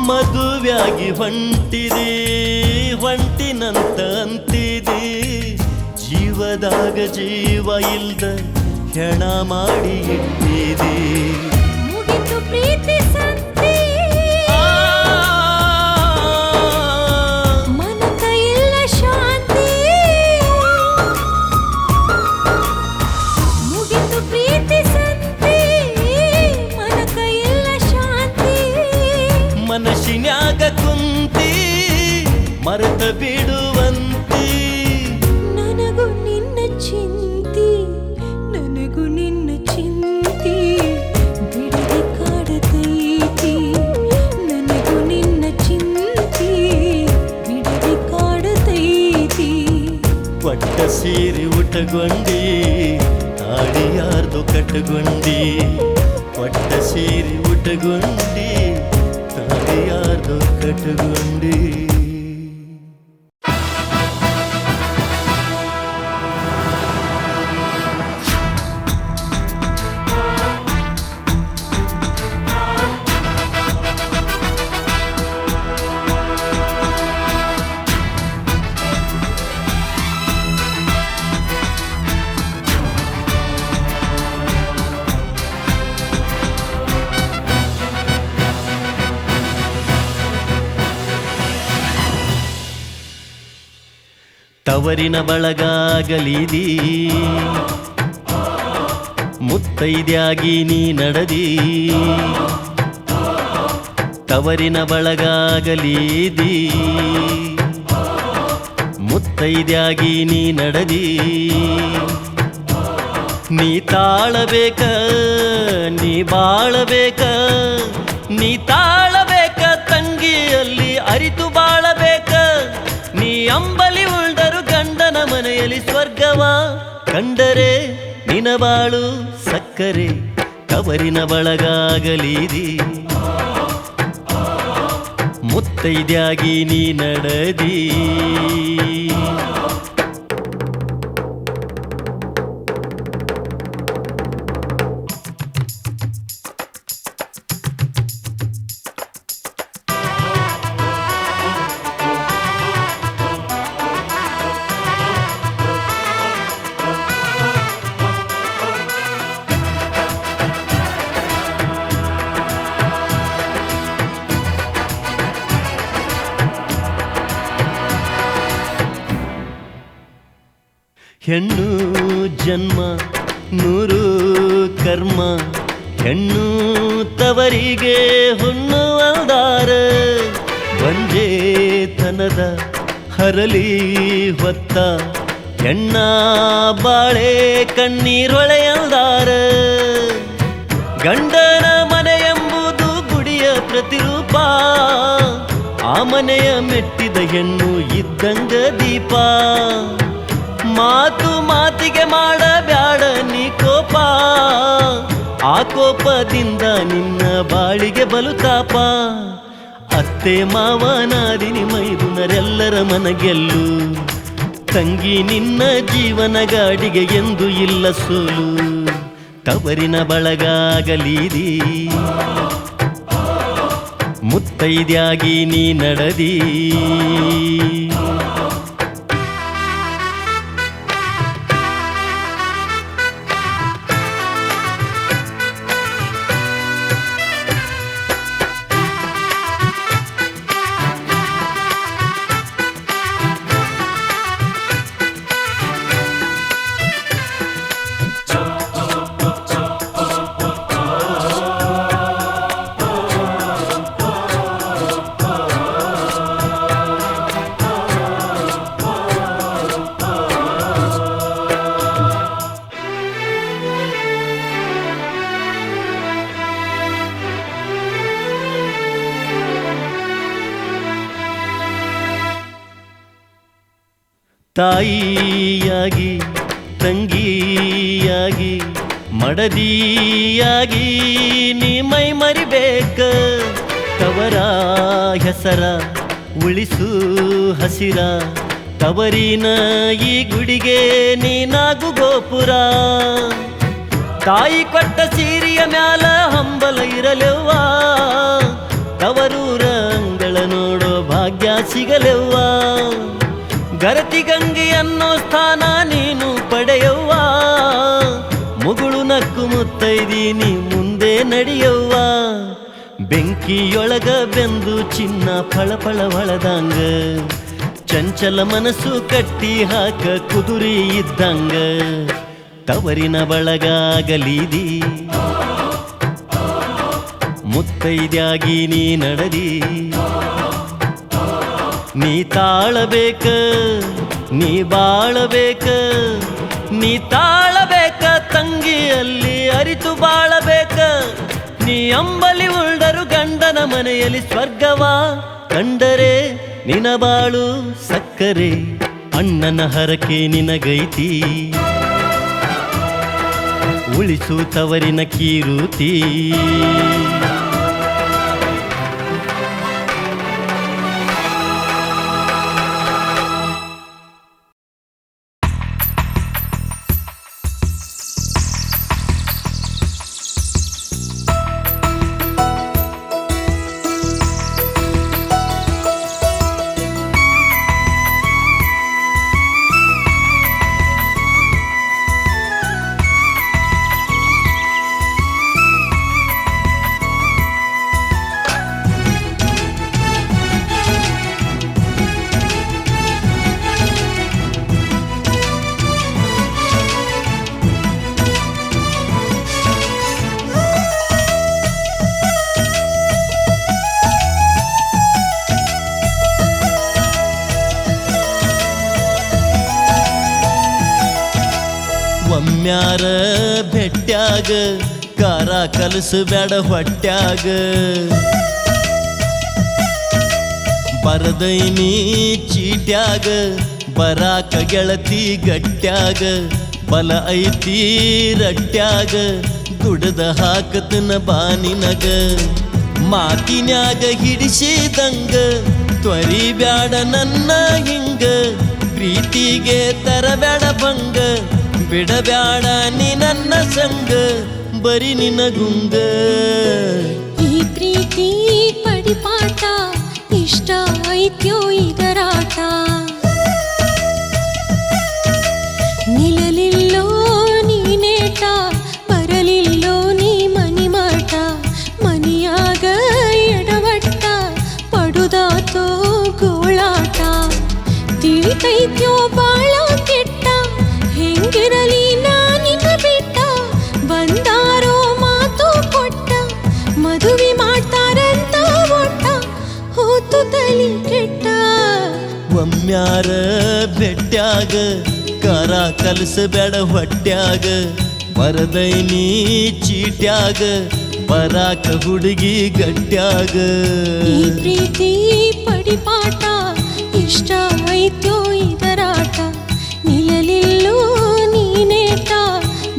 ಮದುವ್ಯಾಗಿ ಹೊಂಟಿದೆ ಹೊಂಟಿನಂತ ಅಂತಿದೆ ಜೀವದಾಗ ಜೀವ ಇಲ್ದ ಹೆಣ ಮಾಡಿ ಇಟ್ಟಿದೆ ಮುಗಿತು ಪ್ರೀತಿ ಸಂತೆ ಮನಕ ಇಲ್ಲ ಶಾಂತಿ ಮುಗಿತು ಪ್ರೀತಿ ಸಂತೆ ಮನಕ ಇಲ್ಲ ಶಾಂತಿ ಮನಸ್ಸಿನ್ಯಾಗ ಕುಂತಿ ಮರೆತ ಬಿಡುವಂತಿ ನನಗೂ ನಿನ್ನ ಚಿಂತಿ ನನಗೂ ನಿನ್ನ ಚಿಂತಿ ಬಿಡದೆ ಕಾಡತೈತಿ ನನಗೂ ನಿನ್ನ ಚಿಂತಿ ಬಿಡದೆ ಕಾಡತೈತಿ ಕೊಟ್ಟ ಸೀರೆ ಉಟಗೊಂಡಿ ತಾಳಿ ಯಾರ್ದು ಕಟ್ಟಗೊಂಡಿ ಕೊಟ್ಟ ಸೀರೆ ಉಟಗೊಂಡಿ ತಾಳಿ ಯಾರ್ದು ಕಟ್ಟಗೊಂಡಿ ತವರಿನ ಬಳಗಾಗಲಿದಿ ಮುತ್ತೈದ್ಯಾಗಿ ನೀ ನಡದಿ ತವರಿನ ಬಳಗಾಗಲಿದಿ ಮುತ್ತೈದ್ಯಾಗಿ ನೀ ನಡದಿ ನೀ ತಾಳಬೇಕ ನೀ ಬಾಳಬೇಕ ನೀ ತಾಳಬೇಕ ತಂಗಿಯಲ್ಲಿ ಅರಿತು ಬಾಳಬೇಕ ನೀ ಅಂಬಲಿ ಉಳ್ದರು ಗಂಡನ ಮನೆಯಲ್ಲಿ ಸ್ವರ್ಗವ ಕಂಡರೆ ನಿನ ಬಾಳು ಸಕ್ಕರೆ ತವರಿನ ಬಳಗಾಗಲಿದಿ ಮುತ್ತೈದ್ಯಾಗಿ ನೀ ನಡದಿ ಹೆಣ್ಣು ಜನ್ಮ ನೂರು ಕರ್ಮ ಹೆಣ್ಣು ತವರಿಗೆ ಹುಣ್ಣುವಲ್ದಾರ ಬಂಜೇತನದ ಹರಲಿ ಹೊತ್ತ ಹೆಣ್ಣ ಬಾಳೆ ಕಣ್ಣೀರೊಳೆಯಲ್ದಾರ ಗಂಡನ ಮನೆ ಎಂಬುದು ಗುಡಿಯ ಪ್ರತಿರೂಪ ಆ ಮನೆಯ ಮೆಟ್ಟಿದ ಹೆಣ್ಣು ಇದ್ದಂಗ ದೀಪ ಮಾತು ಮಾತಿಗೆ ಮಾಡಬ್ಯಾಡ ನೀ ಕೋಪ ಆ ಕೋಪದಿಂದ ನಿನ್ನ ಬಾಳಿಗೆ ಬಲು ತಾಪ ಅತ್ತೆ ಮಾವನಾದಿನಿ ಮೈದುನರೆಲ್ಲರ ಮನಗೆಲ್ಲು ತಂಗಿ ನಿನ್ನ ಜೀವನ ಗಾಡಿಗೆ ಎಂದು ಇಲ್ಲ ಸೋಲು ತವರಿನ ಬಳಗಾಗಲಿದಿ ಮುತ್ತೈದ್ಯಾಗಿ ನೀ ನಡದಿ ತಾಯಿಯಾಗಿ ತಂಗಿಯಾಗಿ ಮಡದಿಯಾಗಿ ನೀ ಮೈ ಮರಿಬೇಕ ತವರ ಹೆಸರ ಉಳಿಸು ಹಸಿರ ತವರಿನ ಈ ಗುಡಿಗೆ ನೀನಾಗು ಗೋಪುರ ತಾಯಿ ಕೊಟ್ಟ ಸೀರೆಯ ಮ್ಯಾಲ ಹಂಬಲ ಇರಲೆವ್ವ ತವರೂರ ಸಿಗಲೆವ್ವ ಗರತಿ ಗಂಗೆ ಅನ್ನೋ ಸ್ಥಾನ ನೀನು ಪಡೆಯವ್ವ ಮುಗುಳು ನಕ್ಕು ಮುತ್ತೈದೀನಿ ಮುಂದೆ ನಡೆಯವ್ವ ಬೆಂಕಿಯೊಳಗ ಬೆಂದು ಚಿನ್ನ ಫಳಫಳ ಹೊಳದಂಗ ಚಂಚಲ ಮನಸ್ಸು ಕಟ್ಟಿ ಹಾಕ ಕುದುರಿ ಇದ್ದಂಗ ತವರಿನ ಬಳಗಾಗಲೀದಿ ಮುತ್ತೈದ್ಯಾಗಿ ನೀ ನಡದಿ ನೀ ತಾಳಬೇಕ ನೀ ಬಾಳಬೇಕ ನೀ ತಾಳಬೇಕ ತಂಗಿಯಲ್ಲಿ ಅರಿತು ಬಾಳಬೇಕ ನೀ ಅಂಬಲಿ ಉಳ್ದರು ಗಂಡನ ಮನೆಯಲ್ಲಿ ಸ್ವರ್ಗವ ಕಂಡರೆ ನಿನ ಬಾಳು ಸಕ್ಕರೆ ಅಣ್ಣನ ಹರಕೆ ನಿನಗೈತಿ ಉಳಿಸು ತವರಿನ ಕೀರುತಿ ಒಮ್ಮ್ಯಾರ ಬೆಟ್ಟ್ಯಾಗ ಕಾರ ಕಲಸಬೇಡ ಹೊಟ್ಯಾಗ ಬರದೈನಿ ಚೀಟ್ಯಾಗ ಬರಾಕ ಗೆಳತಿ ಗಟ್ಟ್ಯಾಗ ಬಲ ಐತಿ ರಟ್ಟ್ಯಾಗ ದುಡದ ಹಾಕತನ ಬಾನಿನಗ ಮಾತಿನ್ಯಾಗ ಹಿಡಿಸಿದಂಗ ತ್ವರಿ ಬ್ಯಾಡ ನನ್ನ ಹಿಂಗ ಪ್ರೀತಿಗೆ ತರಬೇಡ ಭಂಗ ಬಿಡಬ್ಯಾಡ ನೀ ನನ್ನ ಸಂಗ ಬರಿ ನಿನಗುಂಗ ಈ ಪ್ರೀತಿ ಪಡಿಪಾಟ ಇಷ್ಟ ಐತ್ಯೋ ಇದರಾಟ ನಿಲ್ಲಲಿಲ್ಲೋ ನೀನೇಟ ಬರಲಿಲ್ಲೋ ನೀ ಮನಿ ಮಾಟ ಮನಿಯಾಗ ಎಡವಟ್ಟ ಪಡುದಾತೋ ಗೋಳಾಟ ತಿಳಿತೈತ್ಯೋ ಬಾಳ ಕೆಟ್ಟ ಹೆಂಗಿರಲಿ ನಾನಿನ್ನ ಬಿಟ್ಟ ಬಂದಾರೋ ಮಾತು ಕೊಟ್ಟ ಮದುವೆ ಮಾಡ್ತಾರಂತ ಒಟ್ಟ ಹೋತು ತಲಿ ಕೆಟ್ಟ ಒಮ್ಮ್ಯಾರ ಬೆಟ್ಟ್ಯಾಗ ಕಾರ ಕಲಸಬೇಡ ಹೊಟ್ಯಾಗ ಬರದೈನಿ ಚೀಟ್ಯಾಗ ಬರಾಕ ಹುಡುಗಿ ಗಟ್ಟ್ಯಾಗ ಈ ಪ್ರೀತಿ ಪಡಿಪಾಟ ಇಷ್ಟ ಐತ್ಯೋ ಇದರಾಟ ನಿಲ್ಲಲಿಲ್ಲೋ ನೀನೇಟ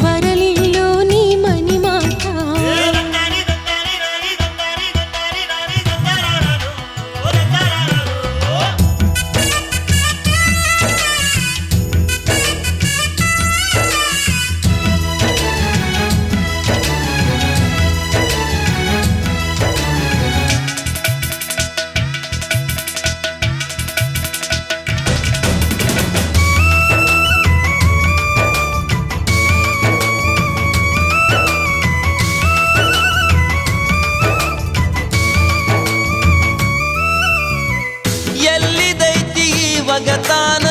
ಬರಲಿಲ್ಲೋ ನೀ ಮನಿ ಮಾಟ ಎಲ್ಲಿದೈತಿ ಒಗತಾನ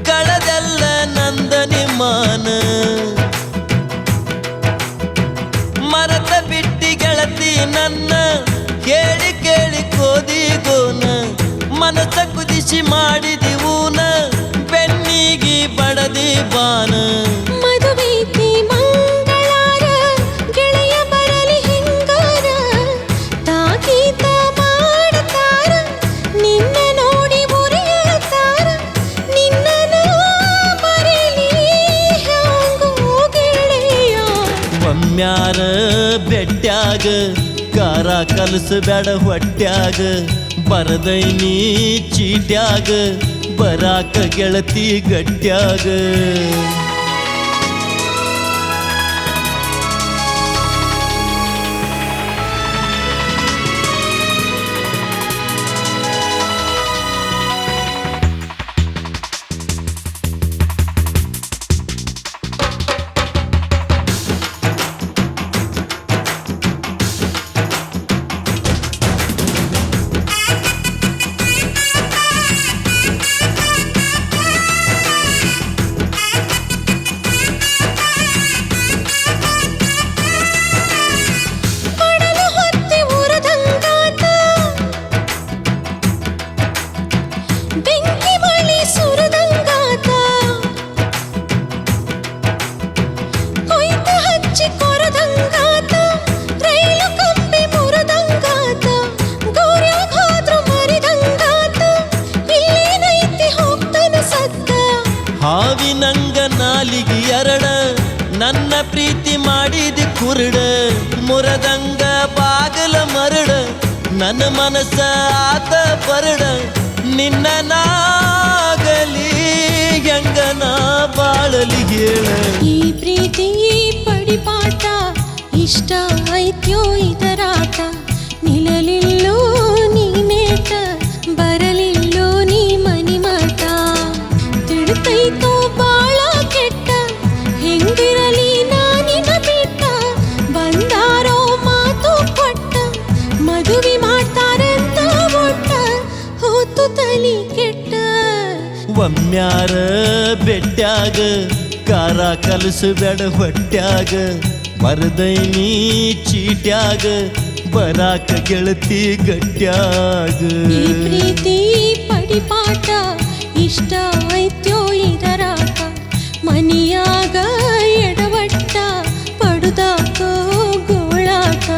ಕಳದೆಲ್ಲ ನಂದ ನಿಮ್ಮಾನ ಮರತ ಬಿಟ್ಟಿ ಗೆಳತಿ ನನ್ನ ಕೇಳಿ ಕೇಳಿ ಕೋದಿಗೋನ ಮನಸ ಕುದಿಸಿ ಮಾಡಿದಿವೂನ ಬೆನ್ನಿಗಿ ಬಡದಿ ಬಾನ ಮದುವೈತಿ ಮಂಗಳಾರ ಗೆಳೆಯ ಬರಲಿ ಹಿಂಗಾರ ತಾಕೀತ ಮಾಡ್ತಾರ ನಿನ್ನ ನೋಡಿ ಉರಿಯತಾರ ನಿನ್ನ ಬರಲಿ ಹ್ಯಾಂಗೋ ಗೆಳೆಯ ಒಮ್ಮ್ಯಾರ ಬೆಟ್ಟ್ಯಾಗ ಕಾರ ಕಲಸಬೇಡ ಹೊಟ್ಯಾಗ ಬರದೈನಿ ಚೀಟ್ಯಾಗ ಬರಾಕ ಗೆಳತಿ ಗಟ್ಟ್ಯಾಗ ನನ್ನ ಮನಸ್ಸ ಆತ ಬರಡ ನಿನ್ನ ನಾಗಲಿ ಹೆಂಗನ ಬಾಳಲಿ ಹೇಳ. ಈ ಪ್ರೀತಿ ಪಡಿಪಾಟ ಇಷ್ಟ ಐತ್ಯೋ ಇದರಾಟ, ನಿಲ್ಲಲಿಲ್ಲೋ ನೀನೇಟ ಬರಲಿಲ್ಲೋ ನೀ ಮನಿ ಮಠ. ತಿಳ್ತೈತೋ ಬಾಳ ಕೆಟ್ಟ ಹೆಂಗಿರಲಿ ನಾನಿನ ಬಿಟ್ಟ, ಬಂದಾರೋ ಮಾತು ಕೊಟ್ಟ ಮದುವೆ ಮಾಡ್ತಾರಂತ ಒಟ್ಟ ಹೋತು ತಲಿ ಕೆಟ್ಟ. ಒಮ್ಮ್ಯಾರ ಬೆಟ್ಟ್ಯಾಗ ಕಾರ ಕಲಸಬೇಡ ಹೊಟ್ಯಾಗ, ಬರದೈನಿ ಚೀಟ್ಯಾಗ ಬರಾಕ ಗೆಳತಿ ಗಟ್ಯಾಗ. ಈ ಪ್ರೀತಿ ಪಡಿಪಾಟ ಇಷ್ಟ ಐತ್ಯೋ ಇದರಾಟ, ಮನಿಯಾಗ ಎಡವಟ್ಟ ಪಡುದಾಕೋ ಗೋಳಾಟ.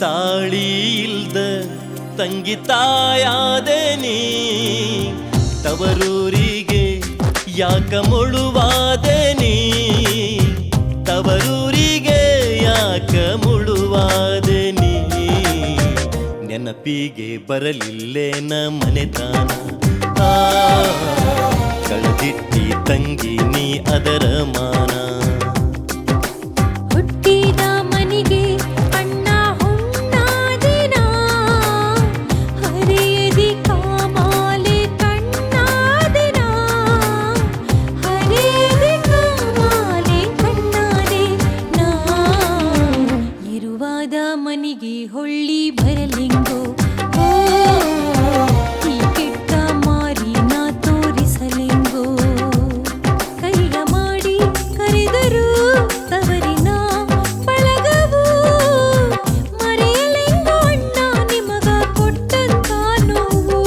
ತಾಳಿ ಇಲ್ದ ತಂಗಿ ತಾಯಾದೆ ನೀ, ತವರೂರಿಗೆ ಯಾಕ ಮುಳುವಾದೆ ನೀ, ತವರೂರಿಗೆ ಯಾಕ ಮುಳುವಾದೆ ನೀ. ನೆನಪಿಗೆ ಬರಲಿಲ್ಲೇನ ಮನೆತಾನ, ಕಳೆದಿಟ್ಟಿ ತಂಗಿ ನೀ ಅದರ ಮಾನ. ಹುಟ್ಟಿದ ಮನಿಗೆ ಅಣ್ಣ ಹುಣ್ಣಾದಿನ, ಹರಿಯದಿ ಕಾಮಾಲೆ ಕಣ್ಣಾದಿನ, ಹರಿಯದಿ ಕಾಮಾಲೆ ಕಣ್ಣಾದೆ ನಾ. ಇರುವಾದ ಮನಿಗೆ ಹೊಳ್ಳಿ ಬರಲಿಂಗೋ, ಈ ಕೆಟ್ಟ ಮಾರಿ ನಾ ತೋರಿಸಲಿಂಗೋ. ಕೈಯ ಮಾಡಿ ಕರೆದರು ತವರಿನ ಬಳಗವು, ಮರೆಯಲೆಂಗೋ ಅಣ್ಣ ನಿಮಗ ಕೊಟ್ಟಂತ ನೋವು.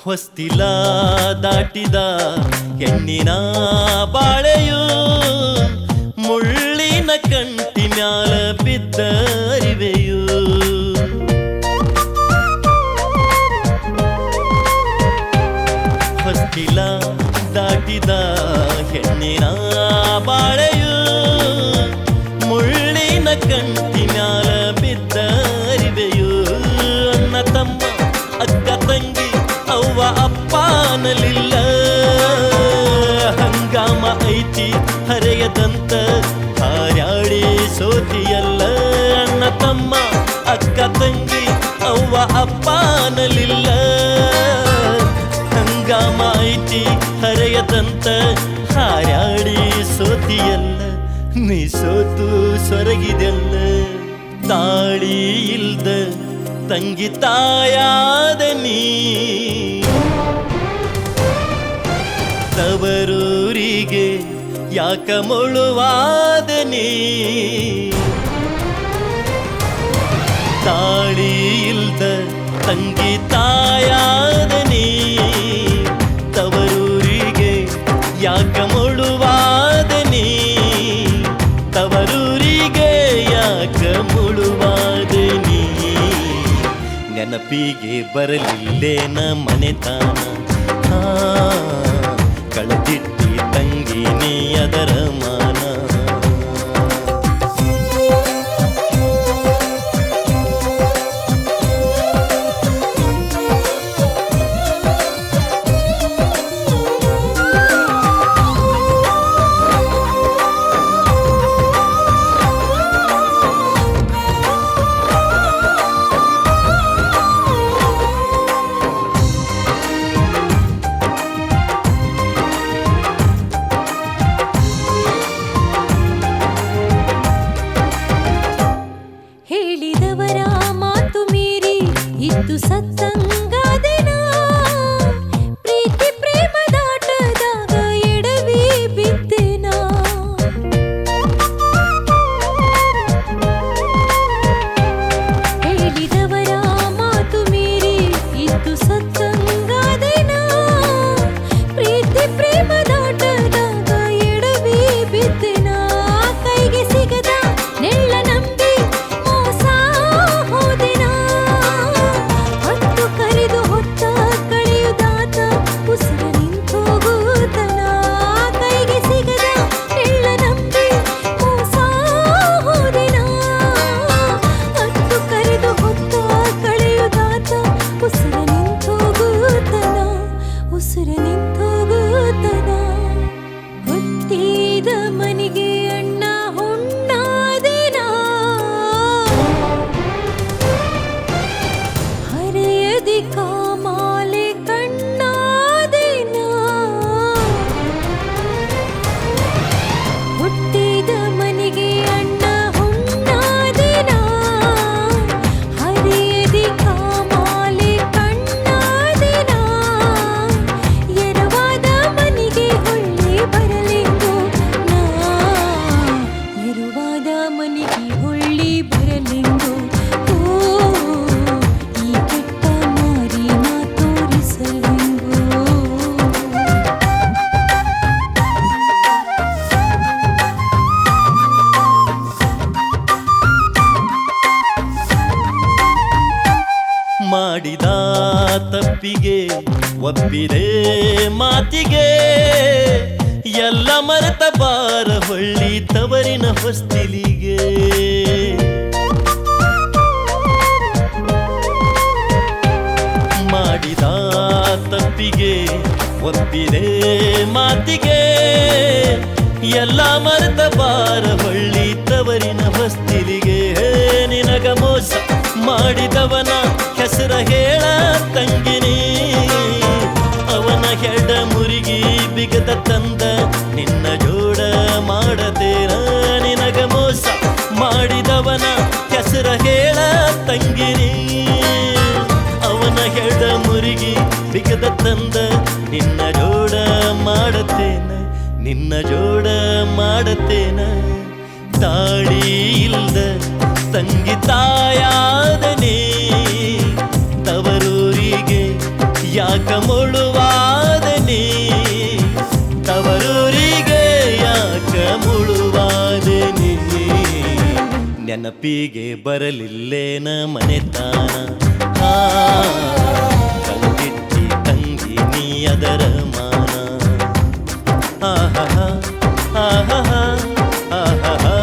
ಹೊಸ್ತಿಲ ದಾಟಿದ ಹೆಣ್ಣಿನ ಬಾಳೆಯು, ಮುಳ್ಳಿನ ಕಂಟಿನ್ಯಾಲ ಬಿದ್ದರಿವೆಯು. ಹೊಸ್ತಿಲ ದಾಟಿದ ಹೆಣ್ಣಿನ ಬಾಳೆಯು, ಮುಳ್ಳಿನ ಕಂಟಿನ್ಯಾಲ ಬಿದ್ದರಿವೆಯು. ಅಣ್ಣ ತಮ್ಮ ಅಕ್ಕ ತಂಗಿ ಅವ್ವ ಅಪ್ಪ ಅನ್ನಲಿಲ್ಲ, ಹಂಗಾಮ ಐತಿ ಹರೆಯದಂತ ಹಾರ್ಯಾಡಿ ಸೋತಿಯಲ್ಲ. ಅಣ್ಣ ತಮ್ಮ ಅಕ್ಕ ತಂಗಿ ಅವ್ವ ಅಪ್ಪ ಅನ್ನಲಿಲ್ಲ, ಹಂಗಾಮ ಐತಿ ಹರೆಯದಂತ ಹಾರ್ಯಾಡಿ ಸೋತಿಯಲ್ಲ. ನೀ ಸೋತು ಸೊರಗಿದೆಲ್ಲ, ತಾಳಿ ಇಲ್ದ ತಂಗಿ ತಾಯಾದ ನೀ, ತವರೂರಿಗೆ ಯಾಕ ಮುಳುವಾದ ನೀ. ತಾಳಿ ಇಲ್ದ ತಂಗಿ ತಾಯಾದ ನೀ, ತವರೂರಿಗೆ ಯಾಕ ಮುಳುವಾದ ನೀ, ತವರೂರಿಗೆ ಯಾಕ ಮುಳುವಾದ ನೀ. ನೆನಪಿಗೆ ಬರಲಿಲ್ಲೇನ ಮನೆತಾನ, ಕಳೆದಿಟ್ಟಿ ಅದರ ಮಾನ. ಹೇಳಿದವರ ಮಾತು ಮೀರಿ ಇದ್ದು ಸತ್ತಂಗಾದೆನ ಪ್ರೀತಿ ಪ್ರೇಮದಾಟದಾಗ ಎಡವಿ ಬಿದ್ದೆನ. ಹೇಳಿದವರ ಮಾತು ಮೀರಿ ಇದ್ದು ಸತ್ತಂಗಾದೆನ ಪ್ರೀತಿ ಪ್ರೇಮದಾಟದಾಗ ಎಡವಿ ಬಿದ್ದೆನ. ಕೈಗೆ ಸಿಗದ ನೆಳ್ಳ ನಂಬಿ ಮೋಸ ಹೋದೆನ. ಹೊತ್ತು ಕರೆದು ಹೊತ್ತ ಕಳೆಯುದಾತ ಉಸಿರ ನಿಂತೋಗುತ್ತನ. ಕೈಗೆ ಸಿಗದ ನೆಳ್ಳ ನಂಬಿ ಮೋಸ ಹೋದೆನ. ಹೊತ್ತು ಕರೆದು ಹೊತ್ತ ಕಳೆಯುದಾತ ಉಸಿರ ನಿಂತೋಗುತ್ತನ. ಉಸಿರ ನಿಂತೋಗುತ್ತನ. ಹೊತ್ತಿದ ಮನಿಗೆ ಅಣ್ಣ ಹುಣ್ಣಾದೆನ. ಹರೆಯದಿ ಕಾಮಾಲೆ ಕಣ್ಣಾದೆನ. ಹುಟ್ಟಿದ ಮನಿಗೆ ಅಣ್ಣ ಹುಣ್ಣಾದೆನ. ಹರೆಯದಿ ಕಾಮಾಲೆ ಕಣ್ಣಾದೆನ. ಎರವಾದ ಮನಿಗೆ ಹೊಳ್ಳಿ ಬರಲೆಂದು ನಾ. ಎರವಾದ ಮನಿಗೆ ಹೊಳ್ಳಿ ಬರಲೆಂದು ಓ ಈ ಕೆಟ್ಟ ಮಾರಿನ ತೋರಿಸಲೆಂದು. ಮಾಡಿದ ತಪ್ಪಿಗೆ ಒಪ್ಪಿದೆ ಮಾತಿಗೆ ಎಲ್ಲ ಮರೆತ ಬಾರ ಹೊಳ್ಳಿ ತವರಿನ ಹೊಸ್ತಿಲಿಗೆ. ಮಾಡಿದ ತಪ್ಪಿಗೆ ಒಪ್ಪಿದೆ ಮಾತಿಗೆ ಎಲ್ಲ ಮರೆತ ಬಾರ ಹೊಳ್ಳಿ ತವರಿನ ಹೊಸ್ತಿಲಿಗೆ. ನಿನಗ ಮೋಸ ಮಾಡಿದವನ ಹೆಸರ ಹೇಳ ತಂಗಿನಿ. ಅವನ ಹೆಡ ಮುರುಗಿ ಬಿಗದ ತಂದ ನಿನ್ನ ಜೋಡ ಮಾಡತೇನ. ನಿನಗ ಮೋಸ ಮಾಡಿದವನ ಹೆಸರ ಹೇಳ ತಂಗಿನಿ. ಅವನ ಹೆಡ ಮುರುಗಿ ಬಿಗದ ತಂದ ನಿನ್ನ ಜೋಡ ಮಾಡತೇನ. ನಿನ್ನ ಜೋಡ ಮಾಡತೇನ. ತಾಳಿ ಇಲ್ದ ತಂಗಿ ತಾಯಾದನೆ ತವರೂರಿಗೆ ಯಾಕ ಮುಳುವಾದನೆ. ತವರೂರಿಗೆ ಯಾಕ ಮುಳುವಾದನೆ. ನೆನಪಿಗೆ ಬರಲಿಲ್ಲೇನ ಮನೆತಾನ. ಕಂಗಿಟ್ಟಿ ತಂಗಿ ನೀ ಅದರ ಮಾನ. ಆಹಾ ಆಹಾ ಆಹಾ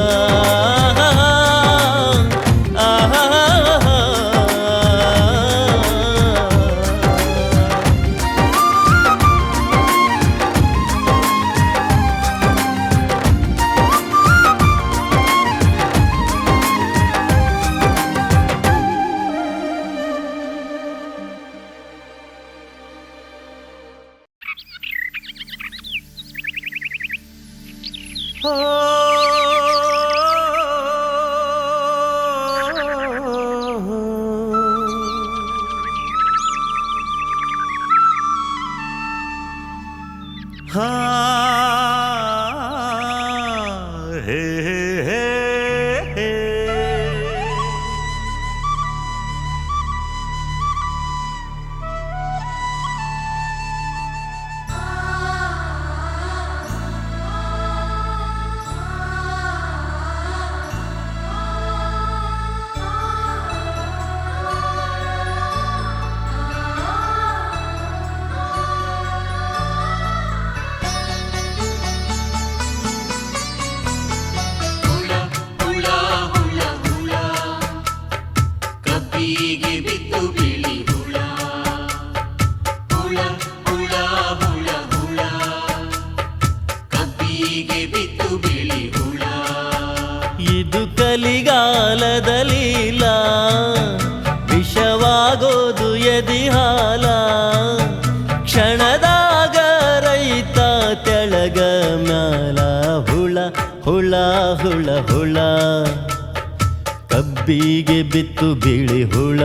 ಕ್ಷಣದಾಗ ರೈತ ತೆಳಗ ಮ್ಯಾಲ ಹುಳ ಹುಳ ಹುಳ ಹುಳ ಕಬ್ಬಿಗೆ ಬಿತ್ತು ಬಿಳಿ ಹುಳ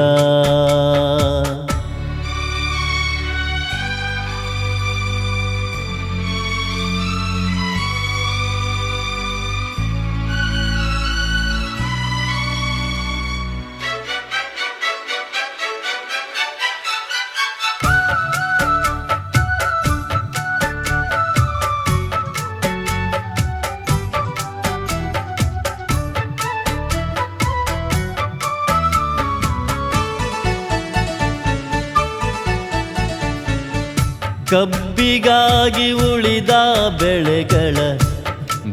ಕಬ್ಬಿಗಾಗಿ ಉಳಿದ ಬೆಳೆಗಳ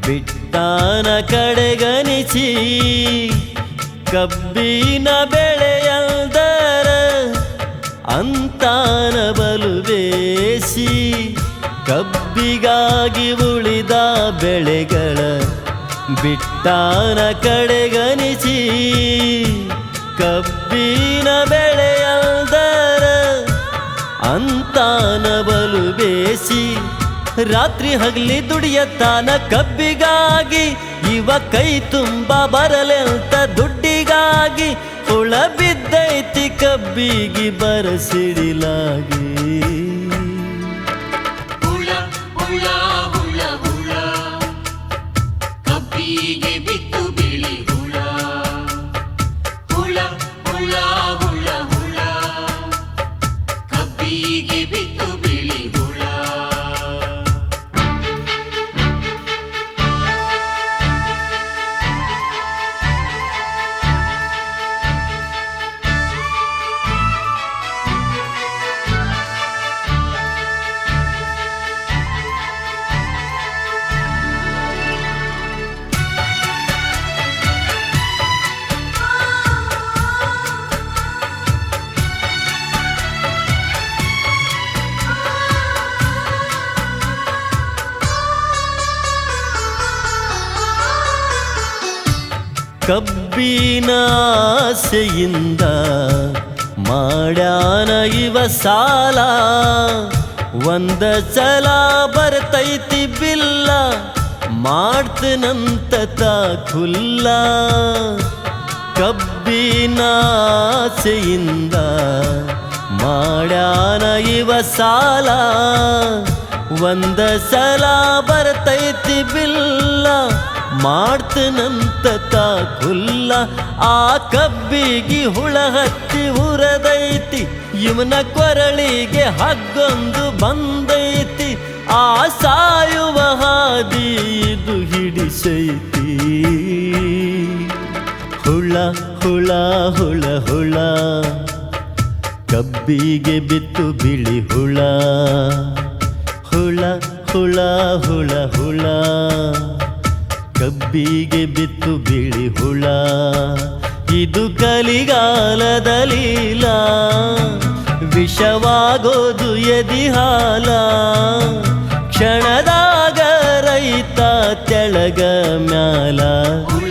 ಬಿಟ್ಟಾನ ಕಡೆಗಣಿಸಿ ಕಬ್ಬಿನ ಬೆಳೆಯಲ್ದರ ಅಂತಾನ ಬಲು ಬೇಸಿ ಕಬ್ಬಿಗಾಗಿ ಉಳಿದ ಬೆಳೆಗಳ ಬಿಟ್ಟಾನ ಕಡೆಗಣಿಸಿ ಕಬ್ಬಿನ ಬೆಳೆಯಲ್ದರ ಅಂತಾನ ಬಲು ಬೇಸಿ ರಾತ್ರಿ ಹಗಲಿ ದುಡಿಯತ್ತಾನ ಕಬ್ಬಿಗಾಗಿ ಇವ ಕೈ ತುಂಬ ಬರಲೆಂತ ದುಡ್ಡಿಗಾಗಿ ಹುಳ ಬಿದ್ದೈತಿ ಕಬ್ಬಿಗೆ ಬರಸಿಡಿಲಾಗಿ ಹುಳ ಹುಳ ಹುಳ ಹುಳ ಕಬ್ಬಿಗೆ ಬಿತ್ತು ಬಿಳಿ ಹುಳ ಹುಳ ಹುಳ ಹುಳ ಹುಳ ಕಬ್ಬಿಗೆ ಬಿತ್ತು ಬಿಳಿ ಹುಳ ಕಬ್ಬಿನ ಆಸೆಯಿಂದ ಮಾಡ್ಯಾನ ಇವ ಸಾಲ ಒಂದ ಸಲ ಬರ್ತೈತಿ ಬಿಲ್ಲ ಮಾಡ್ತನಂತ ಖುಲ್ಲ ಕಬ್ಬಿನ ಆಸೆಯಿಂದ ಮಾಡ್ಯಾನ ಇವ ಸಾಲ ಒಂದ ಸಲ ಬರ್ತೈತಿ ಬಿಲ್ಲ ಮಾಡ್ತನಂತ ಖುಲ್ಲ ಆ ಕಬ್ಬಿಗೆ ಹುಳ ಹತ್ತಿ ಉರದೈತಿ ಇವನ ಕೊರಳಿಗೆ ಹಗ್ಗೊಂದು ಬಂದೈತಿ ಆ ಸಾಯುವ ಹಾದಿ ಇದು ಹಿಡಿಸೈತಿ ಹುಳ ಹುಳ ಹುಳ ಹುಳ ಕಬ್ಬಿಗೆ ಬಿತ್ತು ಬಿಳಿ ಹುಳ ಹುಳ ಹುಳ ಹುಳ ಹುಳ ಕಬ್ಬಿಗೆ ಬಿತ್ತು ಬಿಳಿ ಹುಳ ಇದು ಕಲಿಗಾಲದ ಲೀಲ ವಿಷವಾಗೋದು ಎದಿ ಹಾಲ ಕ್ಷಣದಾಗ ರೈತ ತೆಳಗ ಮ್ಯಾಲ ಹುಳ